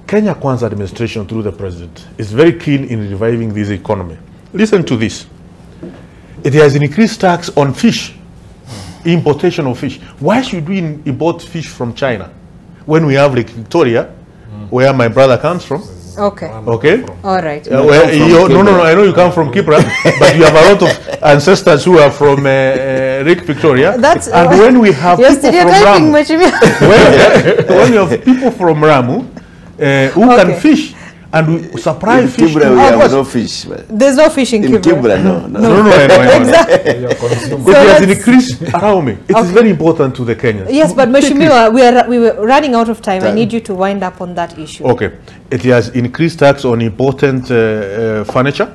Kenya Kwanza administration through the president is very keen in reviving this economy. Listen to this. It has increased tax on fish, importation of fish. Why should we import fish from China when we have Lake Victoria, where my brother comes from, Okay. Okay. All right. No, I know you come from Kibra, but you have a lot of ancestors who are from Rick Victoria. That's and when we have people from Ramu, when we have people from Ramu who can fish. And we supply fish. Kibra, we have no fish. There's no fish in Kibra. Kibra, no. Exactly. It has increased around me. It is very important to the Kenyans. Yes, but Mheshimiwa, we were running out of time. I need you to wind up on that issue. Okay. It has increased tax on important furniture.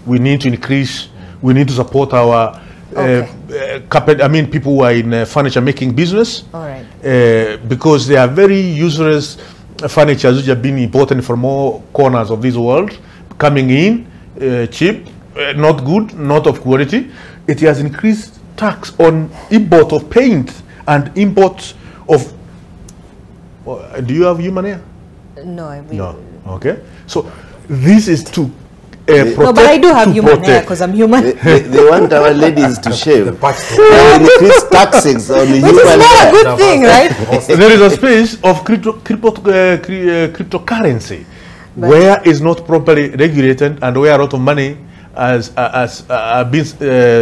We need to increase, we need to support our people who are in furniture making business. All right. Because they are very useless furniture which have been imported from all corners of this world, coming in cheap, not good, not of quality. It has increased tax on import of paint and import of. Do you have human hair? No, I mean. No. Okay. So this is to. No, but I do have human hair because I'm human. They want our ladies to shave. They increase taxes on the human hair. Which is not a good thing, right? There is a space of cryptocurrency where it's not properly regulated and where a lot of money has been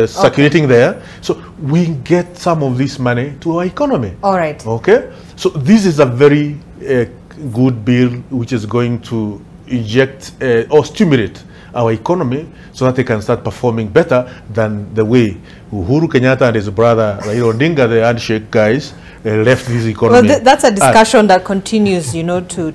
circulating there. So we get some of this money to our economy. All right. Okay. So this is a very good bill which is going to inject or stimulate our economy so that they can start performing better than the way Uhuru Kenyatta and his brother Raila Odinga, the handshake guys, left this economy. Well, that's a discussion that continues, you know, to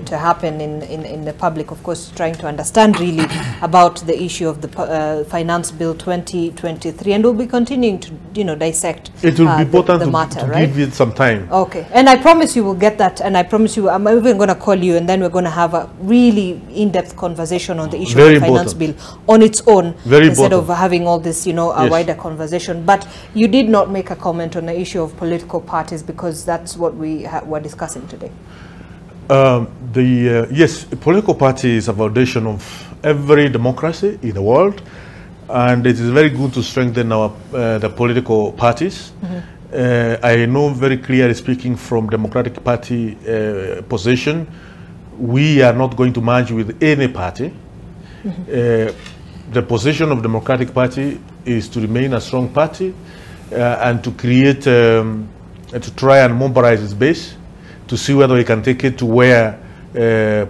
happen in the public, of course, trying to understand really about the issue of the Finance Bill 2023, and we'll be continuing to, you know, dissect it will be important the matter, to right? give it some time. Okay, and I promise you will get that, and I promise you I'm even going to call you, and then we're going to have a really in-depth conversation on the issue of the Finance Bill on its own, instead of having all this, you know, a wider conversation. But you did not make a comment on the issue of political parties, because that's what we were discussing today. Yes, a political party is a foundation of every democracy in the world, and it is very good to strengthen our the political parties. I know very clearly, speaking from Democratic Party position, we are not going to merge with any party. The position of Democratic Party is to remain a strong party and to create, to try and mobilize its base to see whether we can take it to where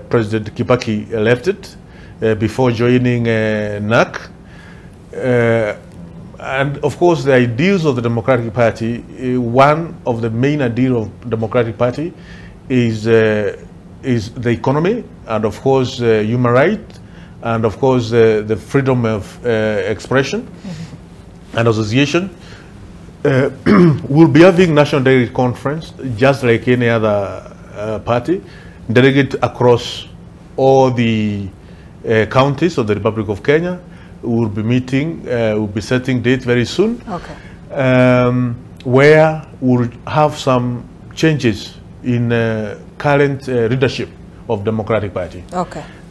President Kibaki left it before joining NAC. And of course, the ideals of the Democratic Party, one of the main ideals of the Democratic Party is the economy, and of course human rights, and of course the freedom of expression and association. We'll be having National Delegate Conference just like any other party, delegate across all the counties of the Republic of Kenya. We'll be meeting, we'll be setting date very soon, where we'll have some changes in current leadership of Democratic Party.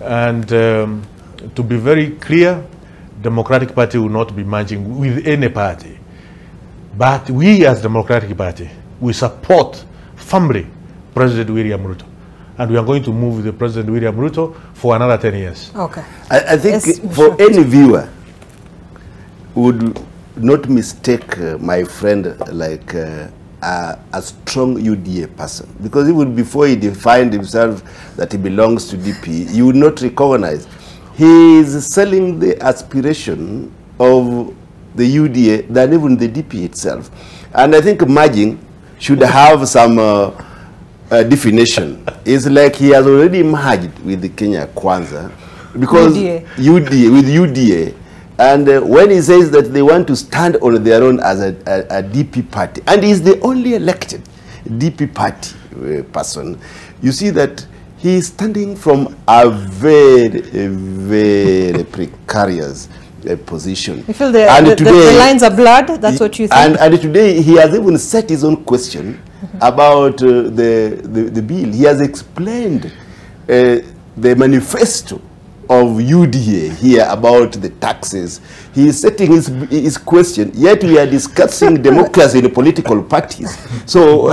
And to be very clear, Democratic Party will not be merging with any party. But we as Democratic Party, we support firmly President William Ruto. And we are going to move with the President William Ruto for another 10 years. I think for any viewer would not mistake my friend like a strong UDA person. Because even before he defined himself that he belongs to DP, you would not recognize. He is selling the aspiration of the UDA than even the DP itself. And I think merging should have some definition. It's like he has already merged with the Kenya Kwanza, because UDA. And when he says that they want to stand on their own as a DP party, and he's the only elected DP party person, you see that he is standing from a very precarious position. You feel the lines are blurred? That's what you think? And today he has even set his own question about the bill. He has explained the manifesto of UDA here about the taxes. He is setting his question, yet we are discussing democracy in political parties. So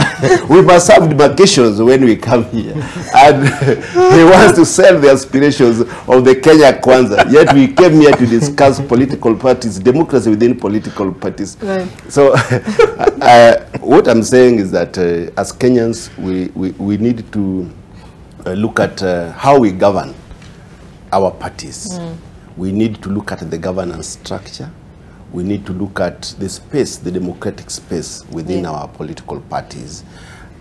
we must have demarcations when we come here. And he wants to sell the aspirations of the Kenya Kwanza, yet we came here to discuss political parties, democracy within political parties. Right. So what I'm saying is that as Kenyans, we need to look at how we govern our parties. We need to look at the governance structure. We need to look at the space, the democratic space within our political parties.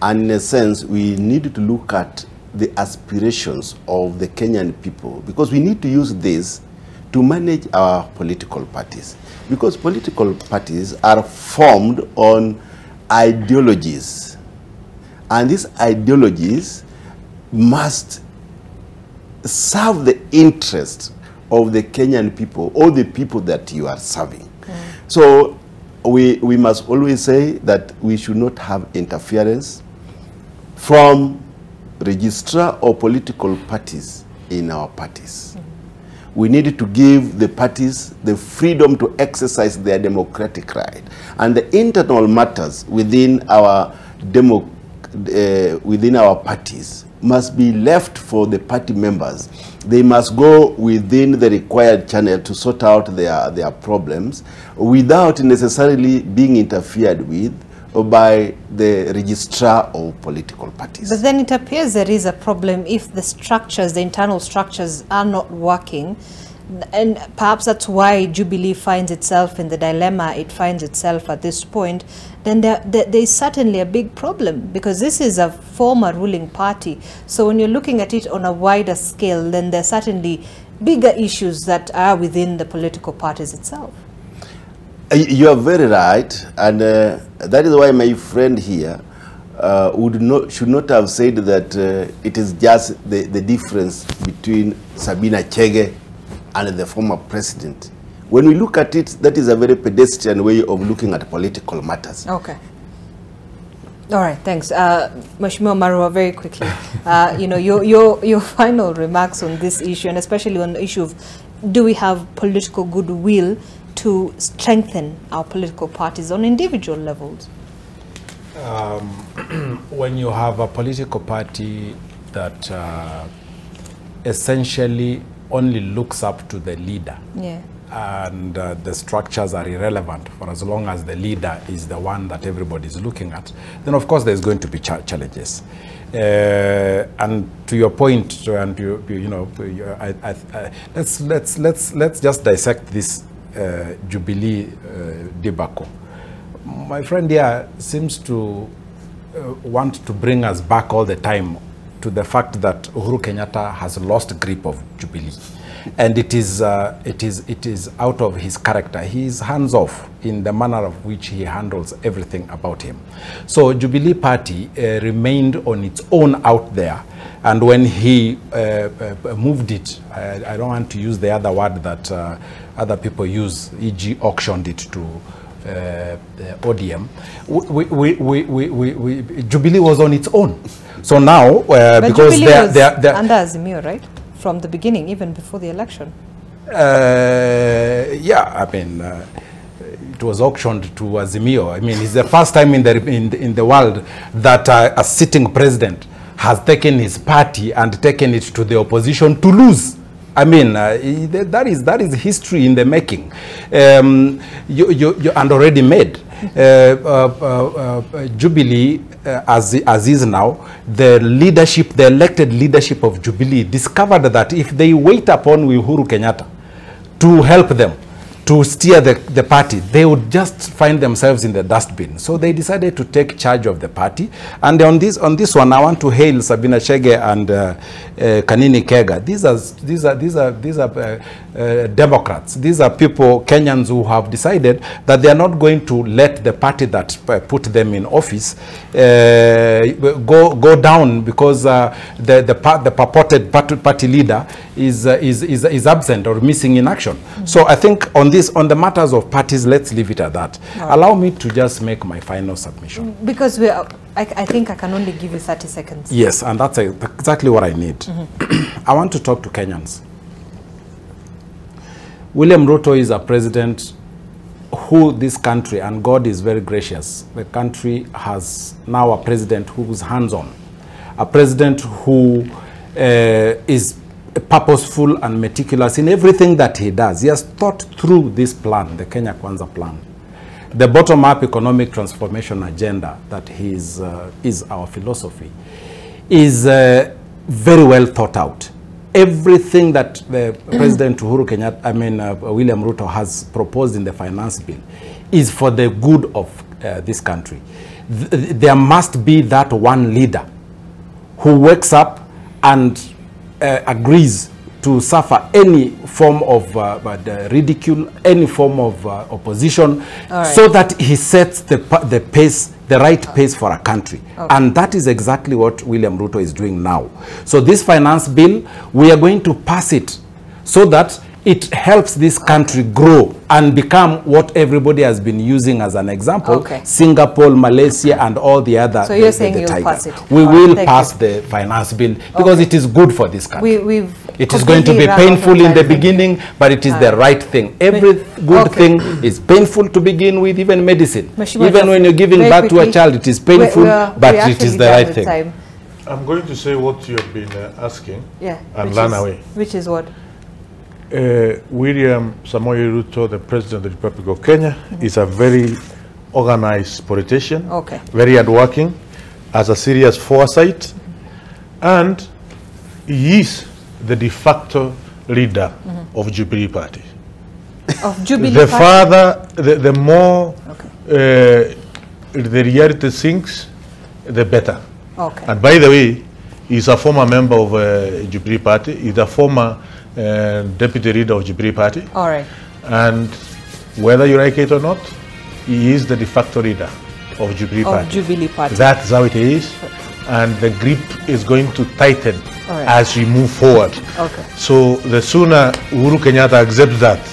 And in a sense, we need to look at the aspirations of the Kenyan people, because we need to use this to manage our political parties. Because political parties are formed on ideologies. And these ideologies must serve the interest of the Kenyan people or the people that you are serving. So we must always say that we should not have interference from registrar or political parties in our parties. We need to give the parties the freedom to exercise their democratic right. And the internal matters within our parties must be left for the party members. They must go within the required channel to sort out their problems without necessarily being interfered with by the registrar of political parties. But then it appears there is a problem if the structures, the internal structures are not working. And perhaps that's why Jubilee finds itself in the dilemma it finds itself at this point. Then there is certainly a big problem, because this is a former ruling party. So when you're looking at it on a wider scale, then there's certainly bigger issues that are within the political parties itself. You are very right, and that is why my friend here should not have said that it is just the difference between Sabina Chege and the former president. When we look at it, that is a very pedestrian way of looking at political matters. Okay. All right, thanks. Mheshimiwa Marwa, very quickly, you know, your final remarks on this issue, and especially on the issue of, do we have political goodwill to strengthen our political parties on individual levels? When you have a political party that essentially only looks up to the leader, and the structures are irrelevant for as long as the leader is the one that everybody is looking at, then of course there's going to be challenges. And to your point, and you know, let's just dissect this Jubilee debacle. My friend here seems to want to bring us back all the time to the fact that Uhuru Kenyatta has lost grip of Jubilee, and it is out of his character. He is hands off in the manner of which he handles everything about him. So Jubilee Party remained on its own out there, and when he moved it, I don't want to use the other word that other people use, e.g. auctioned it to ODM, Jubilee was on its own. So now, because they're under Azimio, right? From the beginning, even before the election. Yeah, I mean, it was auctioned to Azimio. I mean, it's the first time in the world that a sitting president has taken his party and taken it to the opposition to lose. I mean, that is history in the making, and already made. Jubilee, as is now, the leadership, the elected leadership of Jubilee discovered that if they wait upon Uhuru Kenyatta to help them, to steer the party, they would just find themselves in the dustbin. So they decided to take charge of the party. And on this one, I want to hail Sabina Chege and Kanini Kega. These are Democrats. These are people, Kenyans, who have decided that they are not going to let the party that put them in office go down because the purported party leader is absent or missing in action. So I think on the matters of parties, let's leave it at that. Right. Allow me to just make my final submission. Because I think I can only give you 30 seconds. Yes, and that's exactly what I need. I want to talk to Kenyans. William Ruto is a president who this country, and God is very gracious, the country has now a president who's hands-on, a president who is purposeful and meticulous in everything that he does. He has thought through this plan, the Kenya Kwanza plan. The bottom-up economic transformation agenda that is our philosophy is very well thought out. Everything that the President Uhuru Kenyatta, William Ruto has proposed in the finance bill is for the good of this country. There must be that one leader who wakes up and agrees to suffer any form of ridicule, any form of opposition, so that he sets the pace, the right pace for a country. And that is exactly what William Ruto is doing now. So this finance bill, we are going to pass it so that it helps this country grow and become what everybody has been using as an example, Singapore, Malaysia, and all the other. So you're saying you'll pass it? We will pass the finance bill because it is good for this country. It is going to be painful in the beginning, but it is the right thing. Every good thing is painful to begin with, even medicine. Even when you're giving birth to a child, it is painful, but it is the right thing. I'm going to say what you have been asking and run away. Which is what? William Samoei Ruto, the President of the Republic of Kenya, is a very organized politician, very hardworking, has a serious foresight, and he is the de facto leader of Jubilee Party. Of Jubilee the Party? Further, the more the reality sinks, the better. And by the way, he's a former member of Jubilee Party. He's a former deputy leader of Jubilee Party. And whether you like it or not, he is the de facto leader of Jubilee Party. That's how it is. And the grip is going to tighten as we move forward. So the sooner Uhuru Kenyatta accepts that,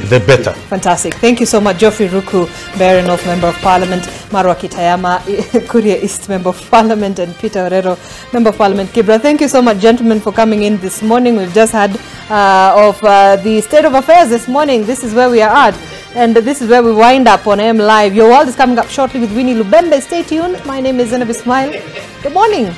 the better. Fantastic. Thank you so much, Geoffrey Ruku, Baron of Member of Parliament, Marwa Kitayama, Kuria East Member of Parliament, and Peter Orero, Member of Parliament, Kibra. Thank you so much, gentlemen, for coming in this morning. We've just had of the state of affairs this morning. This is where we are at. And this is where we wind up on M Live. Your world is coming up shortly with Winnie Lubembe. Stay tuned. My name is Zainab Ismail. Good morning.